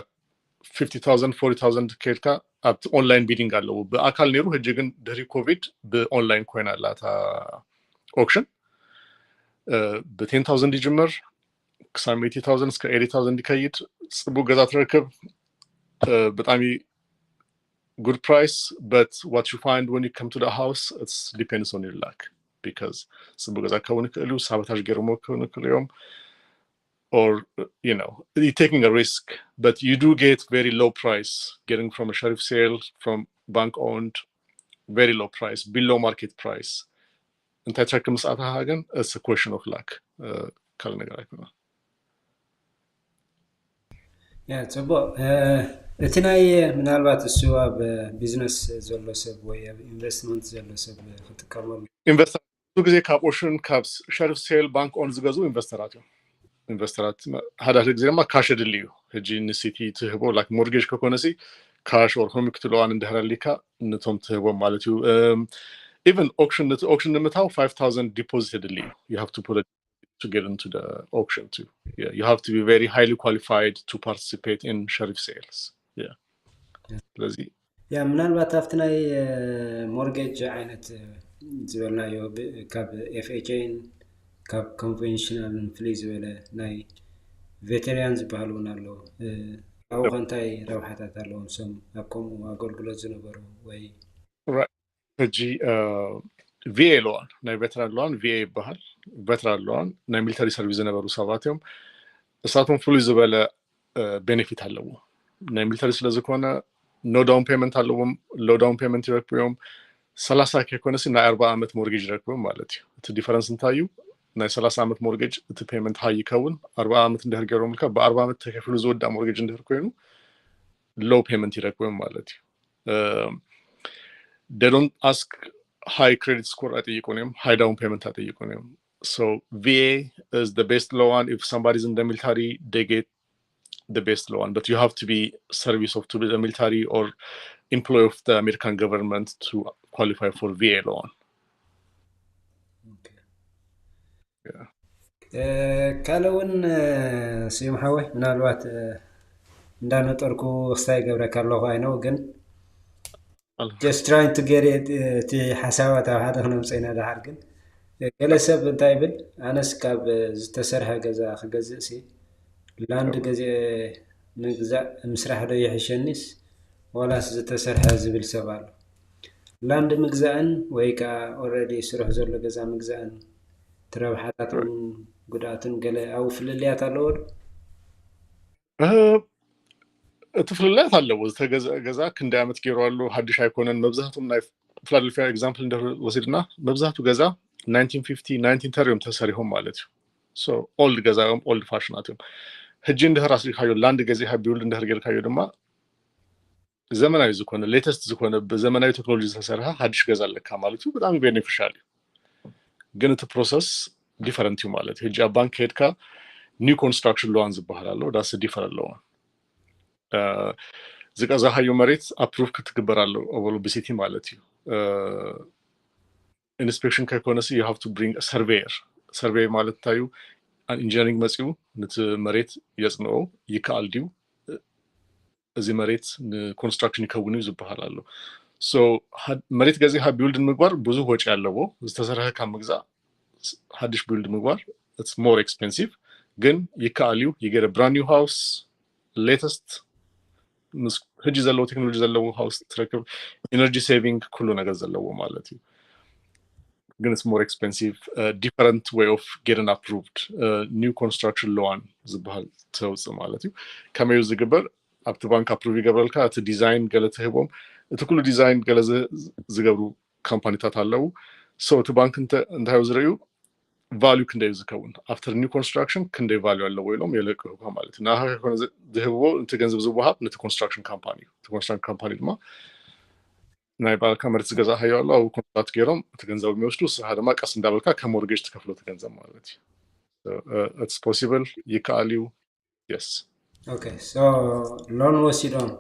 50,000 40,000 ከልካ አት ኦንላይን ቢዲንግ አለው በአካል ነሩ ህጂ ግን ደሪ ኮቪድ በኦንላይን ኮይን አላታ ኦክሽን በ10,000 ይጀምር ከሳም 80,000 እስከ 80,000 ይከይድ ጽቡቅ ገዛ ትረክብ በጣም good price but what you find when you come to the house it depends on your luck because ጽቡቅ ገዛ ከሆነ ከሉ ሳቦታጅ ገርሞ ከሆነ ከሉም or you know you're taking a risk but you do get very low price getting from a sheriff sale from bank owned very low price below market price and ታቸክም ሰዓታ hagen it's a question of luck ካለ ነገር አይኩና ያ ጽቦ እቲ ናይ ምናልባት እሱ በቢዝነስ ዘሎ ሰብ ወይ ኢንቨስትመንት ዘሎ ሰብ ከተቀበሉ ኢንቨስተር ግዜ ካብ ኦሽን ካብስ ሸሪፍ ሴል ባንክ ኦን ዝገዙ ኢንቨስተራት ኢንቨስተራት ሃዳ ግዜማ ካሽ ድልዩ ህጂ ንሲቲ ትህቦ ላይክ ሞርጌጅ ከኮነሲ ካሽ ኦር ሆም ክትለዋን እንደራሊካ ንቶም ትህቦ ማለት እዩ even auction ንምታው 5,000 deposit ድልዩ you have to put it to get into the auction too yeah you have to be very highly qualified to participate in sheriff sales yeah ስለዚህ ያ ምናልባት አፍትናይ ሞርጌጅ አይነት ዝበልናዮ ካብ ኤፍኤችኤን ካብ ኮንቬንሽናል ፍሊዝ ወለ ናይ ቬተሪያን ዝበሃሉን አሎ አው ከንታይ ረብሓታት አለው ሰም አቆሙ አገልግሎት ዝነበሩ ወይ ህጂ VA loan ናይ ቬተራን loan VA ይባሃል ቬተራን loan ናይ ሚሊተሪ ሰርቪስ ዝነበሩ ሰባትዮም እሳቶም ፍሉይ ዝበለ ቤኔፊት አለው ናይ ሚሊተሪ ስለዝኮነ no down payment ኣለዎም low down payment ይረክብዎም 30 ከኮነስ ናይ 40 ዓመት ሞርጌጅ ይረክብዎም ማለት እዩ እቲ ዲፈረንስ እንታዩ ናይ 30 ዓመት ሞርጌጅ እቲ ፔመንት ሃይ ይከውን 40 ዓመት እንደህር ገይሮም ልካ በ40 ዓመት ተከፍሉ ዝወዳ ሞርጌጅ እንደህር ኮይኑ low payment ይረክብዎም ማለት እዩ they don't ask high credit score አጠይቁንም high down payment አጠይቁንም so VA is the best low one if somebody's in the military they get the best loan, but you have to be service of to the military or employee of the American government to qualify for VA loan. Okay. Yeah. ካልኡን ሲም ሓወይ ምናልባት እንዳነጠርኩ ክስታይ ገብረ ካለሁ አይነው ግን just trying to get it ቲ ሓሳባት ኣብ ሓደ ክነምፀና ዳሃር ግን ገለሰብ እንታይ ብል ኣነስ ካብ ዝተሰርሐ ገዛ ክገዝእ ሲ ላንድ ገዜ ንግዛ ምስራሕ ዶ ይሕሸኒስ ወላስ ዝተሰርሐ ዝብል ሰባል ላንድ ምግዛእን ወይ ካ ኦሬዲ ስራሕ ዘሎ ገዛ ምግዛእን ትረብሓታትን ጉዳትን ገለ አው ፍልልያት ኣለዎ እትፍልልያት ኣለዎ ዝተገዛ ክንደ ዓመት ገይሩ ኣሎ ሓድሽ ኣይኮነን መብዛሕቱም ናይ ፊላደልፊያ ኤግዛምፕል እንደወሲድና መብዛሕቱ ገዛ 1950 1930 ተሰሪሖም ማለት እዩ so old ገዛኦም old ፋሽናቶም ህጂ እንደህር አስሪካዮ ላንድ ገዜ ቢውልድ እንደህር ጌርካዮ ድማ ዘመናዊ ዝኮነ ሌተስት ዝኮነ በዘመናዊ ቴክኖሎጂ ተሰርሃ ሀዲሽ ገዛ ለካ ማለት ነው በጣም ቤኔፊሻል ግን እቲ ፕሮሰስ ዲፈረንት እዩ ማለት ህጂ ባንክ ሄድካ ኒው ኮንስትራክሽን ሎን ዝባላል ዳስ ዲፈረንት ሎን ዝቀዛ ሀዩ መሬት አፕሩቭ ክትግበራለው ኦቨሉ ቢሲቲ ማለት እዩ ኢንስፔክሽን ከኮነስ you have to bring a surveyor ማለት ታዩ ኢንጂነሪንግ መጽኡ ነቲ መሬት ይጽነው ይካልዲው እዚ መሬት ኮንስትራክሽን ይከውኑ ይዝባላል so መሬት ገዜ ሀ ቢልድ ምግባር ብዙ ወጪ ያለው ዝተሰረሐ ካምግዛ ሀዲሽ ቢልድ ምግባር it's more expensive ግን ይካልዩ you get a brand new house latest ህጂ ዘለው ቴክኖሎጂ ዘለው house ትረክብ energy saving ኩሉ ነገር ዘለው ማለት እዩ ግን it's more expensive different way of getting approved new construction loan ዝበሃል ተውጽ ማለት እዩ ከመዩ ዝግበር ኣብቲ ባንክ አፕሩቭ ይገብረልካ እቲ ዲዛይን ገለተ ህቦም እቲ ኩሉ ዲዛይን ገለ ዝገብሩ ካምፓኒታት ኣለው so እቲ ባንክ እንታይ ዝረዩ ቫልዩ ክንደይ ዝከውን after new construction ክንደይ ቫልዩ ኣለው ወይሎም የለቀው ማለት ነው ናሃ ከሆነ ዝህቦ እቲ ገንዘብ ዝወሃብ ነቲ ኮንስትራክሽን ካምፓኒ ድማ ናይ ባንክ መሬት ዝገዛ ሃዩ ኣሎ አው ኮንትራክት ገይሮም እቲ ገንዘብ የሚወስዱ ሰሃደማ ቀስ እንዳበልካ ከሞርጌጅ ተከፍሎ ተገንዘብ ማለት እዩ so it's possible ይካልዩ yes okay so loan ወሲዶም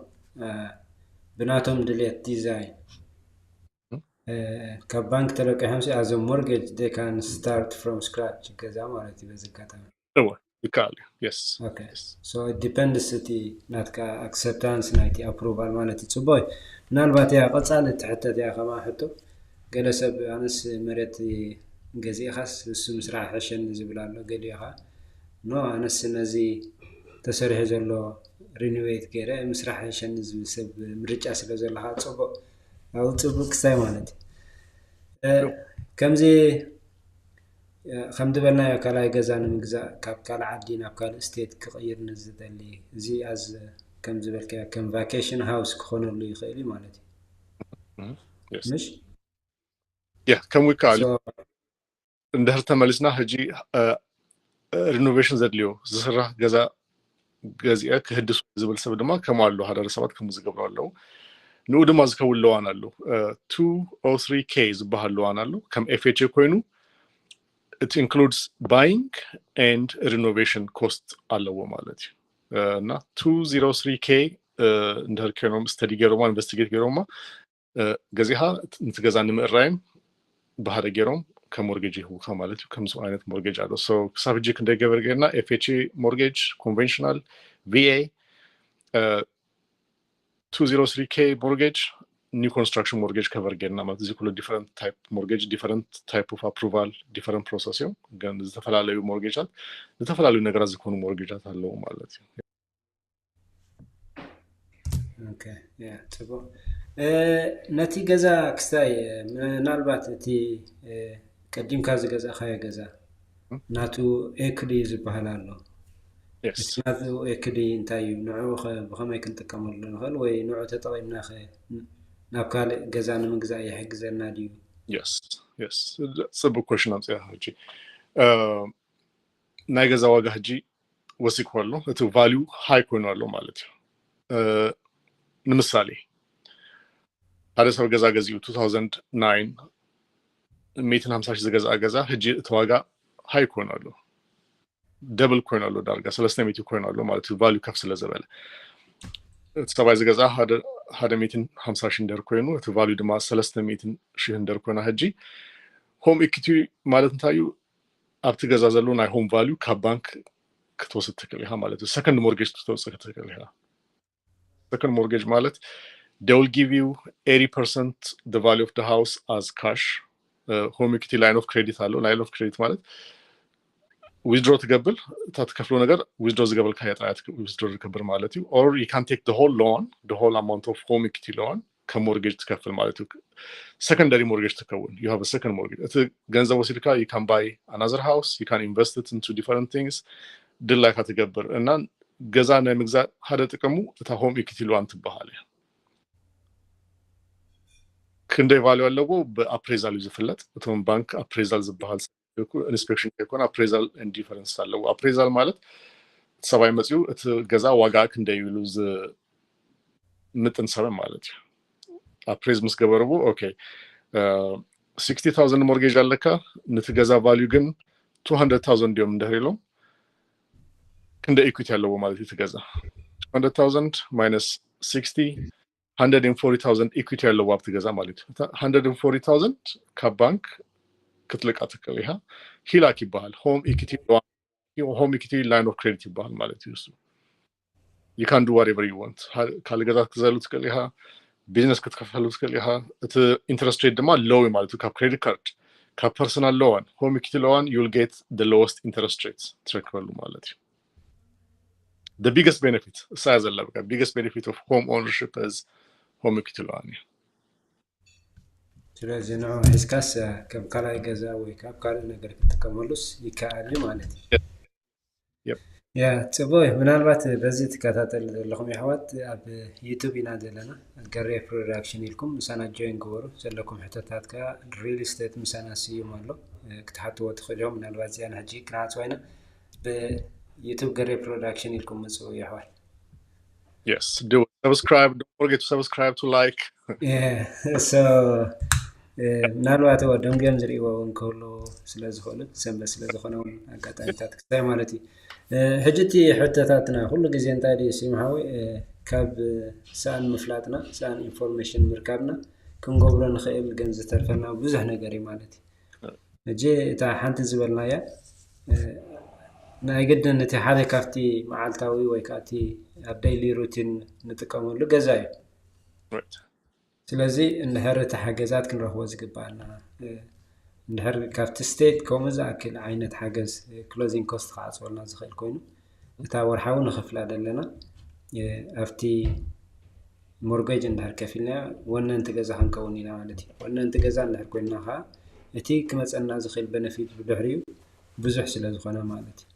ብናቶም ድሌት ዲዛይን ከባንክ ተለቀሐም ሲ as a mortgage they can start from scratch ገዛ ማለት እዩ በዝካታም ይካልዩ yes okay so it depends city ናትካ acceptance ናይቲ approval ማለት እዩ ጽቦይ ምናልባት ያ ቀጻለ ተሐተት ያ ከማ ሕቶ ገለሰብ አንስ መሬት ገዚኻስ እሱ ምስራሕ ሕሸን ዝብላሎ ገዲኻ ኖ አንስ ነዚ ተሰርሕ ዘሎ ሪኖቬት ገረ ምስራሕ ሕሸን ዝብሰብ ምርጫ ስለ ዘለኻ ጽቦ አው ጽቡቅ ሳይ ማለት ከምዚ ከምድበልና ካልኣይ ገዛን ምግዛ ካብ ካልእ ዓዲ ናብ ካልእ ስቴት ክቀይር ንዝደሊ እዚ as ከም ዝበልከ ከም ቫኬሽን ሃውስ ክኾነሉ ይኽእል ማለት እዩ yes yeah ከም ወካል እንደህር ተመልስና ህጂ ሪኖቬሽን ዘድልዮ ዝስራሕ ገዚአ ክህድስ ዝብል ሰብ ድማ ከማሉ ሃደረ ሰባት ከም ዝገብሩ ኣለው ንኡ ድማ ዝከውለዋን ኣለው 203k ዝበሃል ለዋን ኣለው ከም FHA ኮይኑ it includes buying and renovation cost ኣለው ማለት እዩ እና 203k እንደህር ከኖም ስተዲ ገሮማ ኢንቨስቲጌት ገሮማ ገዚሃ እንትገዛ ንምእራይም ባህረ ገሮም ከሞርጌጅ ይሁካ ማለት እዩ ከምሱ አይነት ሞርጌጅ አለ so ሳብጂክ እንደገበር ገና FHA mortgage conventional VA 203k mortgage new construction mortgage cover ገና ማለት እዚ ሁሉ different type mortgage different type of approval different process ነው ግን ዝተፈላላዩ ሞርጌጃት ዝተፈላላዩ ነገራት ዝኮኑ ሞርጌጃት አለው ማለት እዩ okay yeah ጽቦ ነቲ ገዛ ክስታይ ምናልባት እቲ ቀዲም ካዝ ገዛ ኻያ ገዛ ናቱ ኤኩዲ ዝበሃል ኣሎ yes ناتو اكدي انتايو نوعو بخما يكنتقمل نخل وي نوعو تطقمنا خ نابكال غزان مغزا يحجزنا ديو yes yes that's a good question I'm saying haji ናይ ገዛ ዋጋ ሕጂ ወሲኮሎ እቲ ቫልዩ ሃይ ኮይኑ ኣሎ ማለት እዩ ንምሳሌ ሓደ ሰብ ገዛ ገዚኡ 2009 150 ሺህ ዝገዛ ገዛ ሕጂ እቲ ዋጋ ሃይ ኮይኑ ኣሎ ደብል ኮይኑ ኣሎ ዳርጋ 300 ኮይኑ ኣሎ ማለት እዩ ቫልዩ ከፍ ስለ ዝበለ እቲ ሰብኣይ ዝገዛ ሓደ 150 ሺህ እንደር ኮይኑ እቲ ቫልዩ ድማ 300 ሺህ እንደር ኮይኑ ሕጂ ሆም ኢኩቲ ማለት እንታይ እዩ ኣብቲ ገዛ ዘሎ ናይ ሆም ቫልዩ ካብ ባንክ ክትወስድ ትክእል ኢኻ ማለት እዩ ሰከንድ ሞርጌጅ ክትወስድ ትክእል ኢኻ second mortgage ማለት they will give you 80% the value of the house as cash home equity line of credit አለው line of credit ማለት withdraw ትገብል ታትከፍሎ ነገር withdraw ዝገብል ካያጣያት withdraw ዝገብር ማለት እዩ or you can take the whole loan the whole amount of home equity loan ከሞርጌጅ ትከፍል ማለት እዩ secondary mortgage ትከውን you have a second mortgage እቲ ገንዘብ ወሲድካ you can buy another house you can invest it into different things ድላይ ካትገብር እና ገዛ ናይ ምግዛ ሓደ ጥቅሙ እታ ሆም ኢኩቲ ሎን ትበሃል ክንደይ ቫልዩ ኣለዎ በአፕሬዛል ዝፍለጥ እቶም ባንክ አፕሬዛል ዝበሃል ኢንስፔክሽን ይኮን አፕሬዛል ኤንድ ዲፈረንስ ኣለዎ አፕሬዛል ማለት ሰባይ መጽዩ እቲ ገዛ ዋጋ ክንደይ ይሉ ምጥን ሰበ ማለት እዩ አፕሬዝ መስገበርቡ ኦኬ 60000 ሞርጌጅ አለካ ነቲ ገዛ ቫልዩ ግን 200000 ዲዮም እንደሄሎ ክንደ ኢኩዊቲ ያለው ማለት ይተገዛ 200000 minus 60 140000 ኢኩዊቲ ያለው ዋብት ገዛ ማለት 140000 ከባንክ ክትልቃ ተከለይሃ ሂላክ ይባል ሆም ኢኩዊቲ ላይን ኦፍ ክሬዲት ይባል ማለት ይሱ you can do whatever you want ካልገዛ ከዘሉ ተከለይሃ ቢዝነስ ክትከፈሉ ተከለይሃ እቲ ኢንትረስት ሬት ድማ ሎው ማለት ካብ ክሬዲት ካርድ ካብ ፐርሰናል ሎን ሆም ኢኩዊቲ ሎን you'll get the lowest interest rates ትረክበሉ ማለት እዩ the biggest benefit size the biggest benefit of home ownership is home equity loan ስለዚህ ነው እስካስ ከም ካልኣይ ገዛ ወይ ካብ ካልእ ነገር ክትከመሉስ ይካኣል ማለት ያ ጽቦይ ምናልባት በዚህ ተከታተል ዘለኹም ይሕወት ኣብ ዩቲዩብ ኢና ዘለና ገሬ ፕሮዳክሽን ኢልኩም ምሳና ጆይን ገበሩ ዘለኩም ሕተታትካ ሪል ስቴት ምሳና ሲዩም ኣሎ ክትሓትዎ ትኽእሉም ምናልባት ዚያን ሕጂ ክናጽወይና YouTube Gary production ilkum mso yahwal yes do subscribe don't forget to subscribe to like yeah so ምናልባት ወደም ገም ዝሪእዎ እንከሎ ስለዝኾነ ሰንበ ስለዝኾነውን አጋጣሚታት ክታይ ማለት እዩ ሕጅቲ ሕተታትና ሁሉ ግዜ እንታይ ዲ ሲምሃዊ ካብ ሳን ምፍላጥና ሳን ኢንፎርሜሽን ምርካብና ክንገብሮ ንኽእል ገንዘብ ዝተርፈና ብዙሕ ነገር እዩ ማለት እዩ እጂ እታ ሓንቲ ዝበልናያ ናይ ገደን እቲ ሓደ ካፍቲ መዓልታዊ ወይ ካቲ ኣብ ዴይሊ ሩቲን ንጥቀመሉ ገዛ እዩ ስለዚህ እንድሕር እቲ ሓገዛት ክንረኽቦ ዝግባአና እንድሕር ካፍቲ ስቴት ከምኡ ዝኣክል ዓይነት ሓገዝ ክሎዚንግ ኮስት ክዓፅወልና ዝኽእል ኮይኑ እታ ወርሓዊ ንኽፍላ ዘለና ኣብቲ ሞርጌጅ እንድሕር ከፊልና ወነንቲ ገዛ ክንከውን ኢና ማለት እዩ ወነንቲ ገዛ እንድሕር ኮይንና ከዓ እቲ ክመፀና ዝኽእል ቤነፊት ብድሕሪኡ ብዙሕ ስለ ዝኾነ ማለት እዩ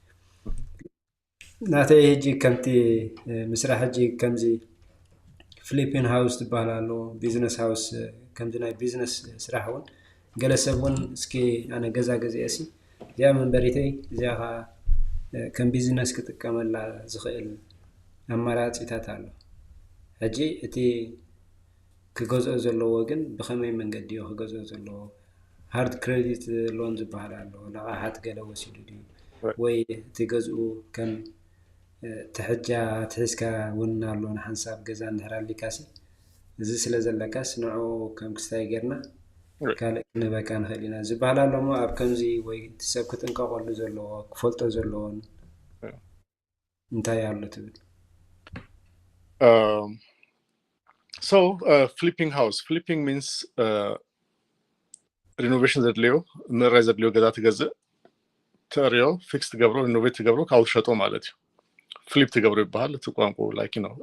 ናተይ ሕጂ ከምቲ ምስራሕ ሕጂ ከምዚ ፍሊፒን ሃውስ ትባላሎ ቢዝነስ ሃውስ ከምዚ ናይ ቢዝነስ ስራሕ እውን ገለሰቡን እስኪ ኣነ ገዛ ገዚአሲ ያ መንበሪተይ እዚያ ከም ቢዝነስ ክጥቀመላ ዝኽእል ኣማራጺታት ኣሎ ሕጂ እቲ ክገዝኦ ዘለዎ ግን ብኸመይ መንገዲ እዩ ክገዝኦ ዘለዎ ሃርድ ክሬዲት ሎን ዝባላሎ ንኣሓት ገለ ወሲዱ ድዩ ወይ ትገዝኡ ከም ተሕጃ ትሕስካ ወናሎ ንሓንሳብ ገዛ እንድሕራሊካሲ እዚ ስለ ዘለካስ ንዑ ከም ክስታይ ጌርና ካልእ ክንበካ ንኽእል ኢና ዝባላሎሞ ኣብ ከምዚ ወይ ሰብ ክትንቀቐሉ ዘለዎ ክፈልጦ ዘለዎን እንታይ ኣሎ ትብል so flipping house flipping means renovation ዘድልዮ ምራይ ዘድልዮ ገዛ ትገዝእ ተሪዮ ፊክስ ትገብሮ ሪኖቬት ትገብሮ ካብ ሸጦ ማለት እዩ flip ትገብሮ ይባሃል እቲ ቋንቋ like you know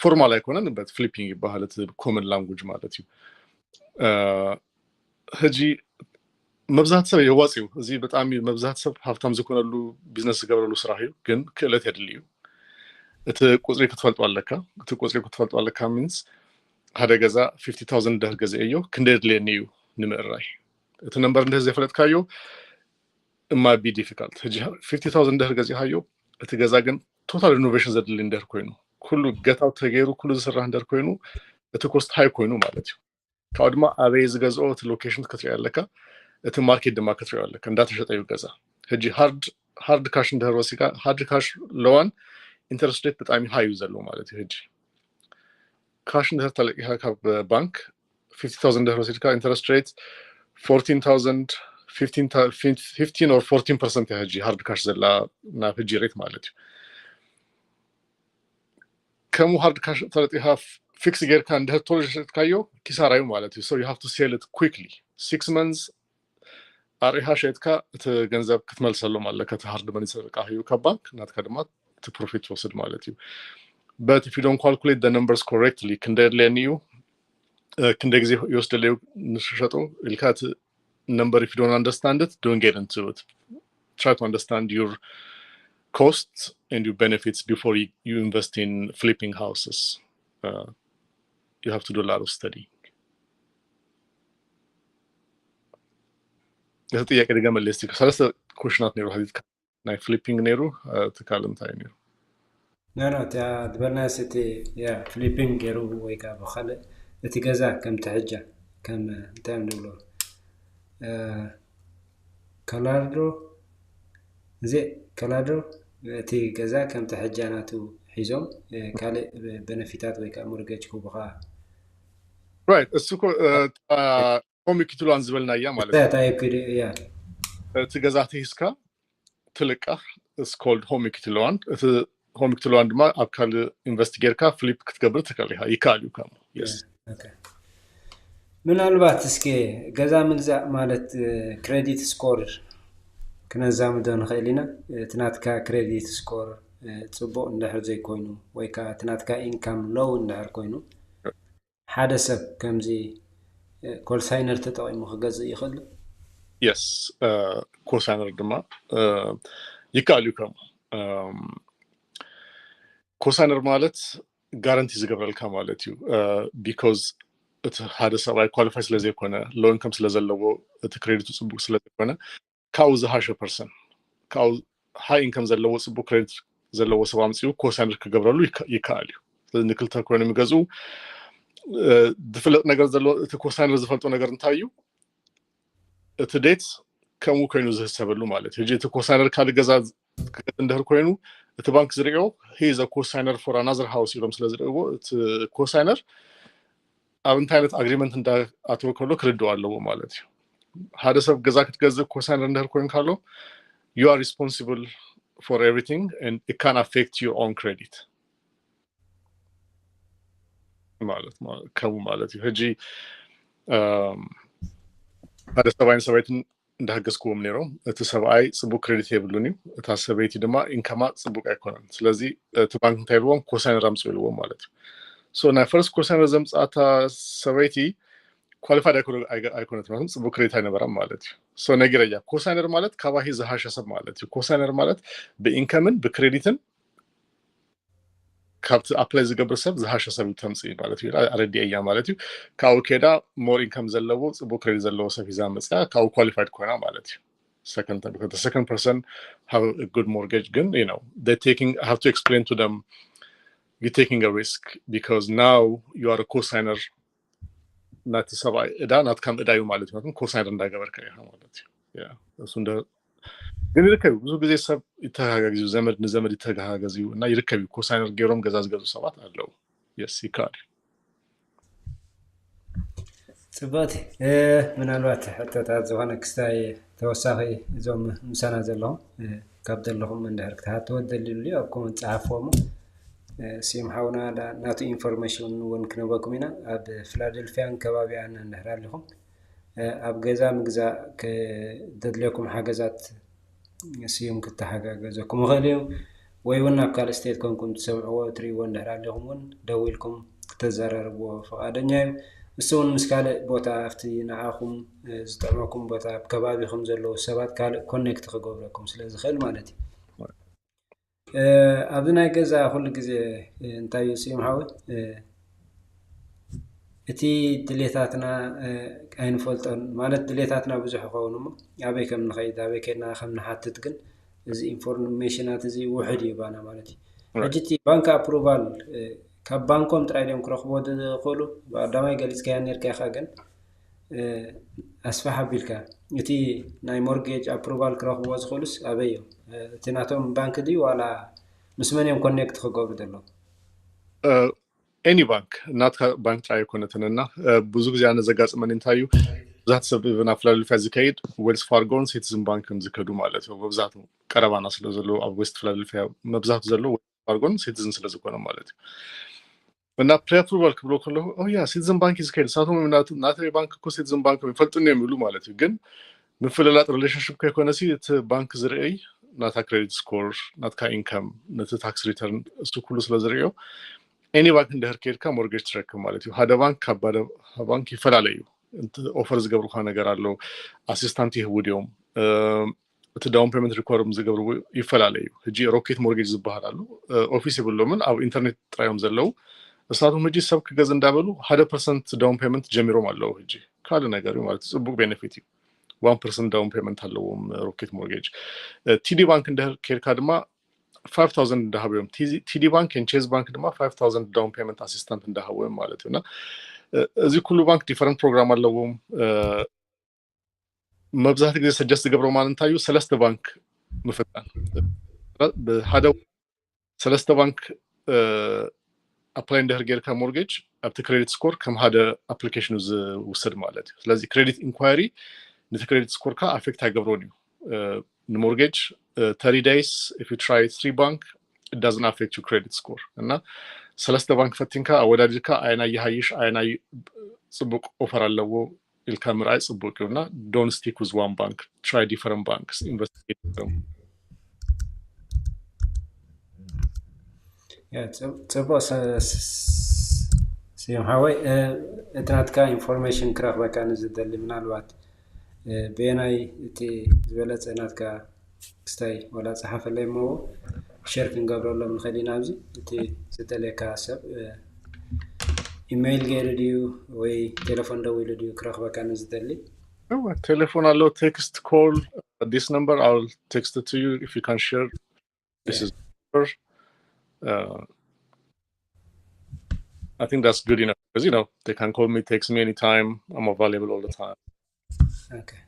ፎርማል አይኮነን but flipping ይባሃል እቲ common language ማለት እዩ ሕጂ መብዛሕት ሰብ የዋጽዩ እዚ በጣም መብዛሕት ሰብ ሃብታም ዝኮነሉ ቢዝነስ ዝገብረሉ ስራሕ እዩ ግን ክእለት የድልዩ እቲ ቁጽሪ ክትፈልጡ ኣለካ means ሓደ ገዛ 50000 ደር ገዛእዮ ክንደይ ድልየኒ እዩ ንምእራይ እቲ ነምበር እንደዚህ ዘፈለጥካዮ it might be difficult 50000 ደር ገዛእዮ እቲ ገዛ ግን total renovation ዘድሊ እንደር ኮይኑ ኩሉ ገታው ተገይሩ ኩሉ ዝስራሕ እንደር ኮይኑ እቲ ኮስት ሃይ ኮይኑ ማለት እዩ ካብ ድማ ኣበይ ዝገዝኦ እቲ ሎኬሽን ክትሪኦ ኣለካ እቲ ማርኬት ድማ ክትሪኦ ኣለካ እንዳተሸጠዩ ገዛ ሕጂ ሃርድ ካሽ እንደር ወሲካ ሃርድ ካሽ loan interest rate በጣም ሃይ ዘሎ ማለት እዩ ሕጂ ካሽ እንደር ተለቂካ ካብ ባንክ 50000 ደር ወሲካ interest rate 14000 15 or 14% ሕጂ ሃርድ ካሽ ዘላ ናብ ሕጂ ሬት ማለት እዩ ከሙ ሃርድ ካሽ ተለቂካ ፊክስ ጌርካ እንደር ቶሎሽትካዮ ኪሳራዩ ማለት እዩ so you have to sell it quickly 6 months አሪሃ ሸጥካ እቲ ገንዘብ ክትመልሰሎ ማለት ከሃርድ መኒ ሰልቃዩ ከባንክ ናትካ ድማ to profit ወስድ ማለት እዩ but if you don't calculate the numbers correctly ክንደርለኒዩ ክንደ ጊዜ ይወስደለው ንሽሸጡ ኢልካት number if you don't understand it don't get into it try to understand your costs and your benefits before you invest in flipping houses you have to do a lot of study This is a very realistic. So that's the question that never had flipping neru to column time. No, the balance flipping neru wake up. خلي تجازا كم تحجة كم تعملوا كلادرو تجازا كم تحجة ناتو حزام كله بنفيتات ويك مورجج كوبها. Right. السوق هم يكتلوا عن زبالنا أيام على. ده تايب كده تجازاتي هسكا تلقى it's called هم يكتلوا عن هم يكتلوا عن ما أبكال investigate كا flip كتقبل تكليها يكاليو كم. Yes. Okay. من الوقت سكي جزا من زع مالت credit score كنا زام دون خيلنا تناتكا credit score تصبو ندهر زي كوينو ويكا تناتكا income low ندهر كوينو حدا سب كم زي كول ساينر تطعيمو خجزء يخل Yes كول ساينر دما يكاليو كم كول ساينر مالت guarantee زقبرلكا مالتيو because حدا سب I qualify سلزي كونه low income سلزلو credit تصبو سلزي كونه كاوز 10% كاوز high income زلو تصبو credit زلو سبامسيو كول ساينر كقبرلو يكاليو نكلتا كونه مجازو دفلت ነገር ዘሎ እቲ ኮሳይነር ዝፈልጦ ነገር እንታዩ እቲ ዴት ከሙ ኮይኑ ዝህሰበሉ ማለት እዩ እቲ ኮሳይነር ካልገዛ እንደህር ኮይኑ እቲ ባንክ ዝሪኦ he is a cosigner for another house ይሎም ስለዝሪኦ እቲ ኮሳይነር ኣብ እንታይ ዓይነት agreement እንዳ አትወከሎ ክርድው ኣለዎ ማለት እዩ ሓደ ሰብ ገዛ ክትገዝእ ኮሳይነር እንደህር ኮይኑ ካሎ you are responsible for everything and it can affect your own credit ማለት ከሙ ማለት እዩ ሕጂ ሓደ ሰባይን እንዳገስኩዎም ነይሮም እቲ ሰብኣይ ጽቡቅ ክሬዲት የብሉን እዩ እታ ሰበይቲ ድማ ኢንካማ ጽቡቅ ኣይኮነን ስለዚ እቲ ባንክ እንታይ ኢልዎም ኮሳይነር ኣምጽኡ ኢልዎም ማለት እዩ ሶ ናይ ፈርስት ኮሳይነር ዘምጽኣታ ሰበይቲ ኳሊፋይድ ኣይኮነት ማለት ጽቡቅ ክሬዲት ኣይነበራም ማለት እዩ ሶ ነገረያ ኮሳይነር ማለት ካባሂ ዝሃሸ ሰብ ማለት እዩ ኮሳይነር ማለት በኢንካምን በክሬዲትን ካብቲ ኣፕላይ ዝገብር ሰብ ዝሃሸ ሰብ ተምጽእ ማለት እዩ ኣረዲ እያ ማለት እዩ ካው ከዳ ሞር ኢንካም ዘለዎ ጽቡቅ ክሬዲት ዘለዎ ሰብ ሂዛ መጽያ ካው ኳሊፋይድ ኮይና ማለት እዩ second person have a good mortgage ግን you know they have to explain to them you're taking a risk because now you are a cosigner not ሰብኣይ እዳ not ከም እዳዩ ማለት ነው ኮሳይነር እንዳገበርከ ይሄ ማለት እዩ ያ እሱ እንደ ግን ይርከቡ ብዙ ጊዜ ሰብ ይተጋጋዙ ዘመድ ንዘመድ ይተጋጋዙ እና ይርከቡ ኮሳይነር ገሮም ገዛዝ ገዙ ሰባት አለው yes ይካል ጽባት ምናልባት ሕተታት ዝኾነ ክስታይ ተወሳኺ እዞም ምሳና ዘለኹም ካብ ዘለኹም እንደርክታ ተወደልሉ ኣብ ኮመንት ጻሕፎሙ ሲም ሓውና ናቱ ኢንፎርሜሽን ወን ክነበኩም ኢና ኣብ ፊላደልፊያን ከባቢያን እንደህራለኹም ኣብ ገዛ ምግዛእ ከደድለኩም ሓገዛት ሲም ክተሓጋገዘኩም ኸልዩ ወይ ወና ኣብ ካል ስቴት ኮንኩም ትሰምዕዎ ትሪእዎ እንደህራለኹም ወን ደውልኩም ክተዘራርብዎ ፈቃደኛ እዩ እሱን ምስካለ ቦታ አፍቲ ንዓኹም ዝጠቅመኩም ቦታ ከባቢኹም ዘለዎ ሰባት ካለ ኮኔክት ክገብረኩም ስለዚ ኽእል ማለት እዩ ኣብዚ ናይ ገዛ ኩሉ ግዜ እንታይ ይስም ሓዊ እቲ ድሌታትና ኣይንፈልጦን ማለት ድሌታትና ብዙሕ ይኸውን እሞ ኣበይ ከም ንኸይድ ኣበይ ከድና ከም ንሓትት ግን እዚ ኢንፎርሜሽናት እዚ ውሕድ ይባና ማለት እዩ ሕጂ እቲ ባንክ ኣፕሩቫል ካብ ባንኮም ጥራይ ድዮም ክረኽብዎ ዝኽእሉ ብቀዳማይ ገሊፅካያ ነርካ ኢኻ ግን ኣስፋሕ ኣቢልካ እቲ ናይ ሞርጌጅ ኣፕሩቫል ክረኽብዎ ዝኽእሉስ ኣበይ እዮም እቲ ናቶም ባንክ ድዩ ዋላ ምስ መን እዮም ኮኔክት ክገብሩ ዘለዎም any bank not bank try ኮነተንና ብዙ ጊዜ ኣነ ዘጋጽመን እንታይ እዩ ብዛት ሰብ ብናፍላልፊያ ዝከይድ ዌልስ ፋርጎን ሲቲዝን ባንክን ዝከዱ ማለት ነው በብዛት ቀረባና ስለ ዘሎ ኣብ ዌስት ፊላደልፊያ መብዛት ዘሎ ዌልስ ፋርጎን ሲቲዝን ስለ ዝኮነ ማለት እዩ እና ፕሪአፕሩቫል ክብሎ ከለሁ ያ ሲቲዝን ባንክ ዝከይድ ሳቶም ናተይ ባንክ እኮ ሲቲዝን ባንክ ይፈልጡን የሚሉ ማለት እዩ ግን ምፍለላጥ ሪሌሽንሽፕ ከይኮነሲ እቲ ባንክ ዝርአይ ናታ ክሬዲት ስኮር ናትካ ኢንካም ነቲ ታክስ ሪተርን እሱ ኩሉ ስለ ዝርአዮ any bank እንደህር ከይድካ ሞርጌጅ ትረክብ ማለት እዩ ሓደ ባንክ ካብ ባንክ ይፈላለዩ ኦፈር ዝገብሩካ ነገር አለው አሲስታንት ይህቡ ድዮም እቲ ዳውን ፔመንት ሪኳርም ዝገብሩ ይፈላለዩ ሕጂ ሮኬት ሞርጌጅ ዝበሃል አሉ ኦፊስ ይብሎምን ኣብ ኢንተርኔት ጥራዮም ዘለው እሳቱም ሕጂ ሰብ ክገዝ እንዳበሉ 100% ዳውን ፔመንት ጀሚሮም አለው ሕጂ ካለ ነገር ማለት ጽቡቅ ቤኔፊት እዩ 1% ዳውን ፔመንት አለውም ሮኬት ሞርጌጅ ቲዲ ባንክ እንደህር ከይድካ ድማ 5000 እንዳሃበዮም ቲዲ ባንክ and ቼዝ ባንክ ድማ 5000 ዳውን ፔመንት አሲስታንት እንዳሃበዮም ማለት ነውና እዚ ኩሉ ባንክ ዲፈረንት ፕሮግራም አለዎም መብዛት ጊዜ ሰጀስት ገብረው ማለት እንታዩ ሰለስተ ባንክ ምፈጣን በሃደ ሰለስተ ባንክ አፕላይ እንደህር ጌርካ ሞርጌጅ አፕ ክሬዲት ስኮር ከም ሃደ አፕሊኬሽን ውሰድ ማለት ነው ስለዚህ ክሬዲት ኢንኳሪ ነቲ ክሬዲት ስኮር ካ አፌክት አይገብሮን the mortgage 30 days if you try 3 bank it doesn't affect your credit score እና ሰለስተ ባንክ ፈቲንካ አወዳድካ አይና ይሃይሽ አይና ጽቡቅ ኦፈር አለው ኢልካ ምራይ ጽቡቅ ይውና don't stick with one bank try different banks investigate them ጽቡቅ ሲም ሃወይ እትናትካ ኢንፎርሜሽን ክራኽ በቃ ንዝደሊ ምናልባት በናይ እቲ ዝበለጸ ናትካ ስታይ ወላ ጽሓፈለይ ሞ ሼር ክንገብረሎም ንኸዲና ኣብዚ እቲ ዝተለካ ሰብ ኢሜይል ገይሩ ድዩ ወይ ቴሌፎን ደውሉ ድዩ ክረኽበካ ንዝደሊ ቴሌፎን አለው text call this number I'll text it to you if you can share this is I think that's good enough because you know they can call me text me anytime I'm available all the time okay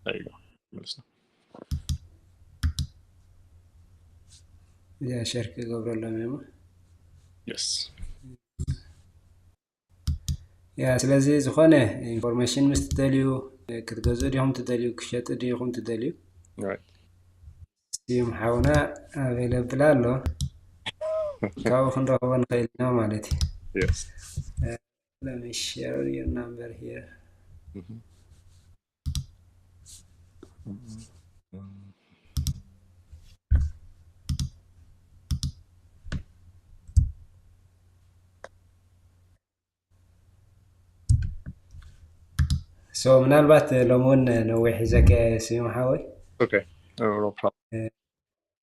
there you go listen yeah share ከገብረለም ነው yes ያ ስለዚህ ዝኾነ ኢንፎርሜሽን ምስትደልዩ ክትገዝኡ ዲኹም ትደልዩ ክሸጡ ዲኹም ትደልዩ right ሲም ሓውና available አሎ ካው ክንረኽቦ ንኸይልና ማለት እዩ yes let me share your number here so ምናልባት ለሞን ነው ይሕዘከ ሲም ሓወይ okay no problem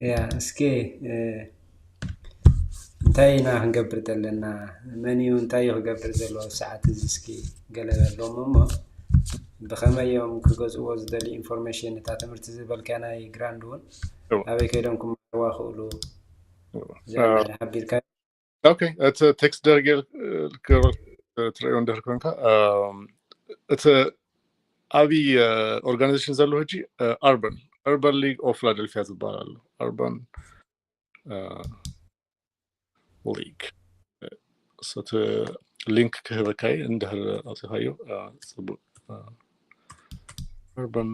ያ እስኪ እንታይ ና ክንገብር ዘለና መኒው እንታይ ክገብር ዘሎ ሰዓት እዚ እስኪ ገለበሎም እሞ ብኸመዮም ክገዝዎ ዝደሊ ኢንፎርሜሽን እታ ትምህርቲ ዝበልካ ናይ ግራንድ ውን ኣበይ ከይዶም ክመርዋ ክእሉ ሓቢርካ okay it's a text dergel ትሪኦ እንደር ኮንካ it's a አቢ ኦርጋናይዜሽን ዘሎ ሕጂ urban league of philadelphia ዝባላሉ urban league so to link ክህበካይ እንደህር ኣጽፋዩ ጽቡቅ urban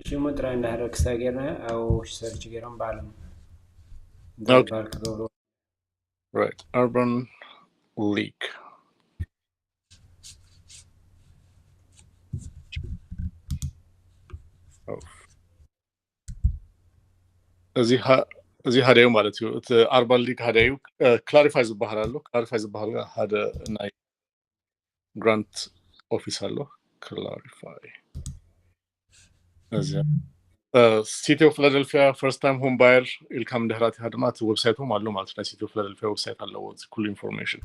ሽሙ ጥራይ እንዳህረክ ስታገርና ኣው ሰርች ገይሮም ባለም ባልክ ገብሮ right urban league እዚ ሃደዩ ማለት እዩ እቲ ኣርባን ሊግ ሃደዩ ክላሪፋይ ዝበሃል ኣሎ ክላሪፋይ ዝበሃል ሓደ ናይ ግራንት ኦፊስ ኣሎ ክላሪፋይ እዚ City of Philadelphia first time home buyer ኢልካም ድሕራት ድማ እቲ ዌብሳይቶም ኣሎ ማለት ናይ City of Philadelphia ዌብሳይት ኣለዎ ኩሉ ኢንፎርሜሽን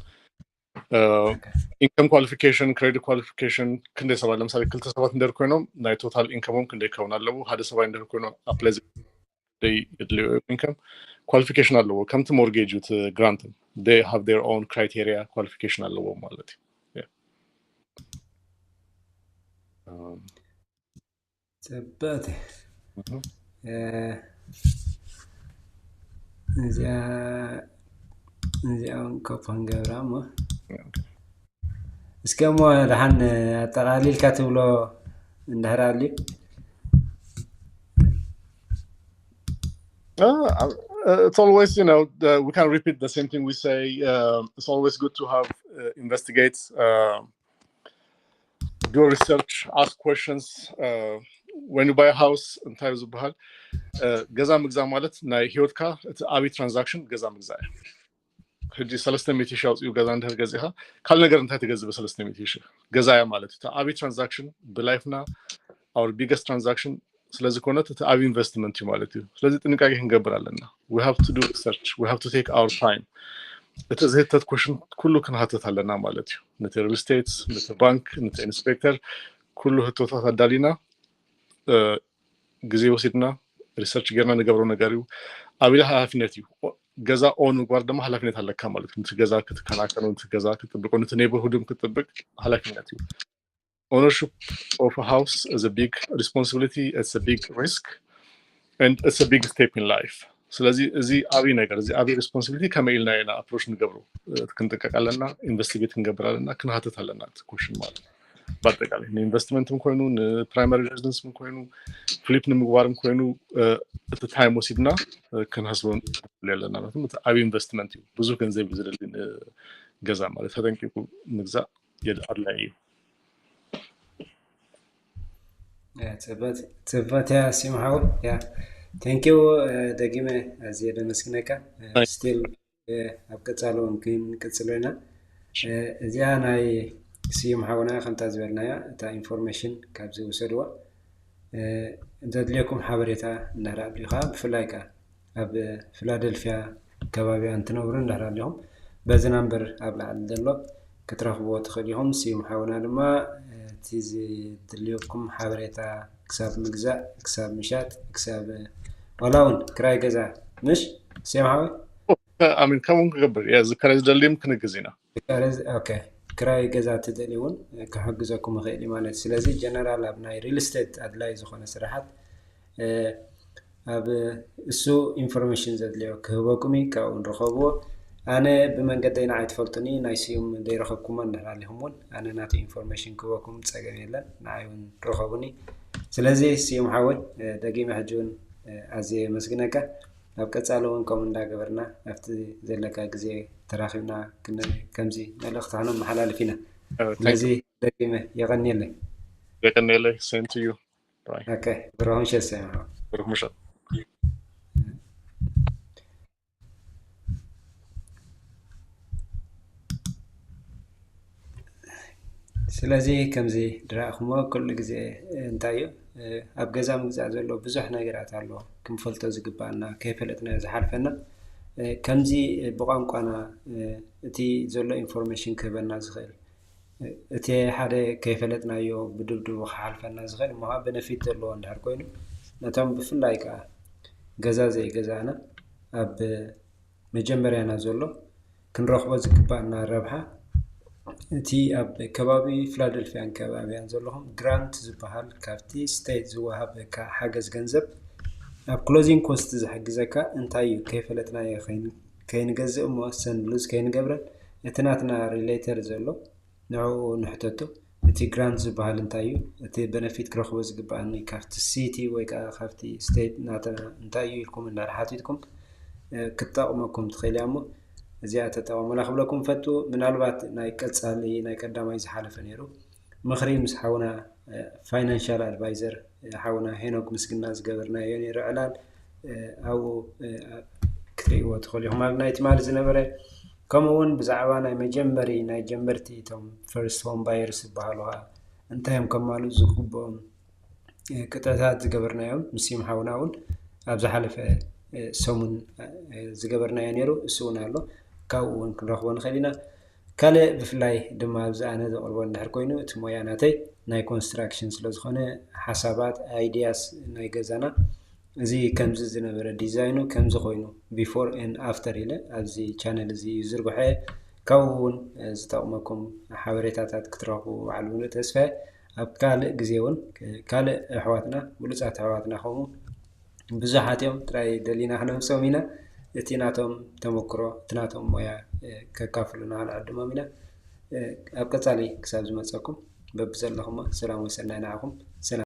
income qualification credit qualification ክንደይ ሰባት ለምሳሌ ክልተ ሰባት እንደር ኮይኖም ናይ ቶታል ኢንከሞም ክንደይ ከውን ኣለዎ ሓደ ሰባት እንደር ኮይኖም ኣፕላይ they የድልዮ income qualification ኣለዎ ከምቲ ሞርጌጅ ት ግራንት they have their own criteria qualification ኣለዎ ማለት እዩ ተበተ እዚያውን ኮፓን ገብራሞ እስከሞ ደሃን አጠቃሊልካ ትብሎ እንደህራሊ it's always we can repeat the same thing we say it's always good to have investigate do research ask questions when you buy a house እንታይ ዝበሃል ገዛ ምግዛ ማለት ናይ ህይወትካ እቲ አቢ ትራንዛክሽን ገዛ ምግዛ ሕጂ 300 ሺህ አውጽኡ ገዛ እንደር ገዚኻ ካል ነገር እንታይ ተገዝበ 300 ሺህ ገዛ ያ ማለት እቲ አቢ ትራንዛክሽን በላይፍና our biggest transaction ስለዚህ ኮነት እቲ አቢ ኢንቨስትመንት ማለት እዩ ስለዚህ ጥንቃቄ እንገብር ኣለና we have to do research we have to take our time it is hit that question ኩሉ ክንሃተት ኣለና ማለት እዩ ነቲ ሪል ስቴት ነቲ ባንክ ነቲ ኢንስፔክተር ኩሉ ህቶታት አዳሊና ጊዜ ወስድና ሪሰርች ገርና ንገብሮ ነገር እዩ አቢላ ኃላፊነት እዩ ገዛ ኦን ጓር ደግሞ ኃላፊነት አለካ ማለት ነው ገዛ ከተከናከኑ ገዛ ከተጠብቁ ነቲ ኔበርሁድም ከተጠብቅ ኃላፊነት እዩ ownership of a house is a big responsibility it's a big risk and it's a big step in life ስለዚህ እዚ አቢ ነገር እዚ አቢ responsibility ከመይልና ኢና አፕሮች ንገብሩ ክንጠቀቃለና ኢንቨስቲጌት እንገብራለና ክንሃተት ኣለና ኩሽን ማለት ባጠቃላይ ኢንቨስትመንትም ኮይኑ ፕራይመሪ ሬዚደንስም ኮይኑ ፍሊፕ ንምግባርም ኮይኑ እቲ ታይም ወሲድና ክንሃስበን ለለና ማለት ነው አቢ ኢንቨስትመንት ብዙ ገንዘብ ይዘደልን ገዛ ማለት ተጠንቅቁ ምግዛ የአድላይ ተበት ያ ሲምሃው ያ thank you ደግሜ አዝየደ መስክነካ still አብቀጻሎን ግን ቅጽለና እዚያ ናይ ሲም ሓውና ከምታ ዝበልናያ እታ ኢንፎርሜሽን ካብዚ ወሰድዋ እንደድልየኩም ሓበሬታ እናራብሊኻ ብፍላይካ ኣብ ፊላደልፊያ ከባቢ እንትነብሩ እናራብሊኹም በዚ ናምበር ኣብ ላዕሊ ዘሎ ክትረኽብዎ ትኽእሊኹም ሲም ሓውና ድማ ቲዚ ድልየኩም ሓበሬታ ክሳብ ምግዛእ ክሳብ ምሻጥ ክሳብ ወላውን ክራይ ገዛ ምሽ ሲም ሓዊ አሚን ከመን ክገብር ያ ዝከረዝ ደልም ክንግዚና ኦኬ ክራይ ገዛ ትደልዩን ከሕግዘኩም ኸይዲ ማለት ስለዚህ ጀነራል ኣብ ናይ ሪል ስቴት አድላይ ዝኾነ ስራሓት ኣብ እሱ ኢንፎርሜሽን ዘድልዮ ክህበኩም ካብኡ ንረኸብዎ ኣነ ብመንገደይና ኣይትፈልጡኒ ናይ ሲዩም ደይረኸብኩም እንዳራሊኹምውን ኣነ ናቲ ኢንፎርሜሽን ክህበኩም ፀገም የለን ንዓይውን ረኸቡኒ ስለዚህ ሲዩም ሓወይ ደጊመ ሕጂውን ኣዝየ መስግነካ ኣብ ቀጻለውን ከም እንዳገበርና ኣብቲ ዘለካ ግዜ ተራኺብና ከምዚ መልእኽታና መሓላለፊና ስለዚህ ደጊመ የቀኒየለይ same to you bye okay ብሮሆን ሸሰ ብሮሆን ሸሰ ስለዚህ ከምዚ ድራእኹሞ ኩሉ ግዜ እንታይ ኣብ ገዛ ምግዛእ ዘሎ ብዙሕ ነገራት ኣሎ ክንፈልጦ ዝግባአና ከይፈለጥና ዝሓልፈና ከምዚ ብቋንቋና እቲ ዘሎ ኢንፎርሜሽን ክህበና ዝኽእል እቲ ሓደ ከይፈለጥናዮ ብድብድቡ ክሓልፈና ዝኽእል እሞ ቤነፊት ዘለዎ እንዳር ኮይኑ ነቶም ብፍላይ ከዓ ገዛ ዘይገዛና ኣብ መጀመርያና ዘሎ ክንረኽቦ ዝግባአና ረብሓ እቲ ኣብ ከባቢ ፊላደልፊያን ከባቢያን ዘለኹም ግራንት ዝበሃል ካብቲ ስቴት ዝወሃበካ ሓገዝ ገንዘብ ኣብ ክሎዚንግ ኮስት ዝሕግዘካ እንታይ ከይፈለጥናዮ ከይንገዝእ እሞ ሰንሉዝ ከይንገብረን እቲ ናትና ሪሌተር ዘሎ ንዕኡ ንሕተቱ እቲ ግራንት ዝበሃል እንታይ እቲ ቤነፊት ክረኽቦ ዝግባአኒ ካብቲ ሲቲ ወይ ከዓ ካብቲ ስቴት ናትና እንታይ ኢልኩም እናሓቲትኩም ክጠቕመኩም ትኽእል እሞ እዚኣ ተጠቕሙላ ክብለኩም ፈቱ ምናልባት ናይ ቀጻሊ ናይ ቀዳማይ ዝሓለፈ ነይሩ ምኽሪ ምስ ሓውና ፋይናንሻል ኣድቫይዘር ሓውና ሄኖክ ምስግና ዝገበርናዮ ነይሩ ዕላል أو كتريوت خليهم على نايت مال زنبرة كمون بزعوان أي مجمري ناي جمرتي توم first home buyers بحالها انتهم كمالو زكوبهم كتاتات زقبرنا يوم مسيم حاوناون أبز حلف سومن زقبرنا ينيرو السونا له كاون كنرخبون خلينا كله بفلاي دم أبز أنا ذا أربعة نهر كوينو تموياناتي ناي constructions لزخانة حسابات ideas ناي جزانا زي كم زنا برا ديزاينو كم زخوينو before and after إله أبزي channel زي user بحي كون زتاومكم حواريتات كتراقو على تسفه أب كالة جزيون كالة حواتنا ولسات حواتنا خمو بزحاتهم تراي دلينا إحنا مسوينا تيناتهم تمكرو تناتهم ويا ككافلنا على الدمامنا أب كتالي كسب زمتكم ببزل لهم السلام وسلنا عليكم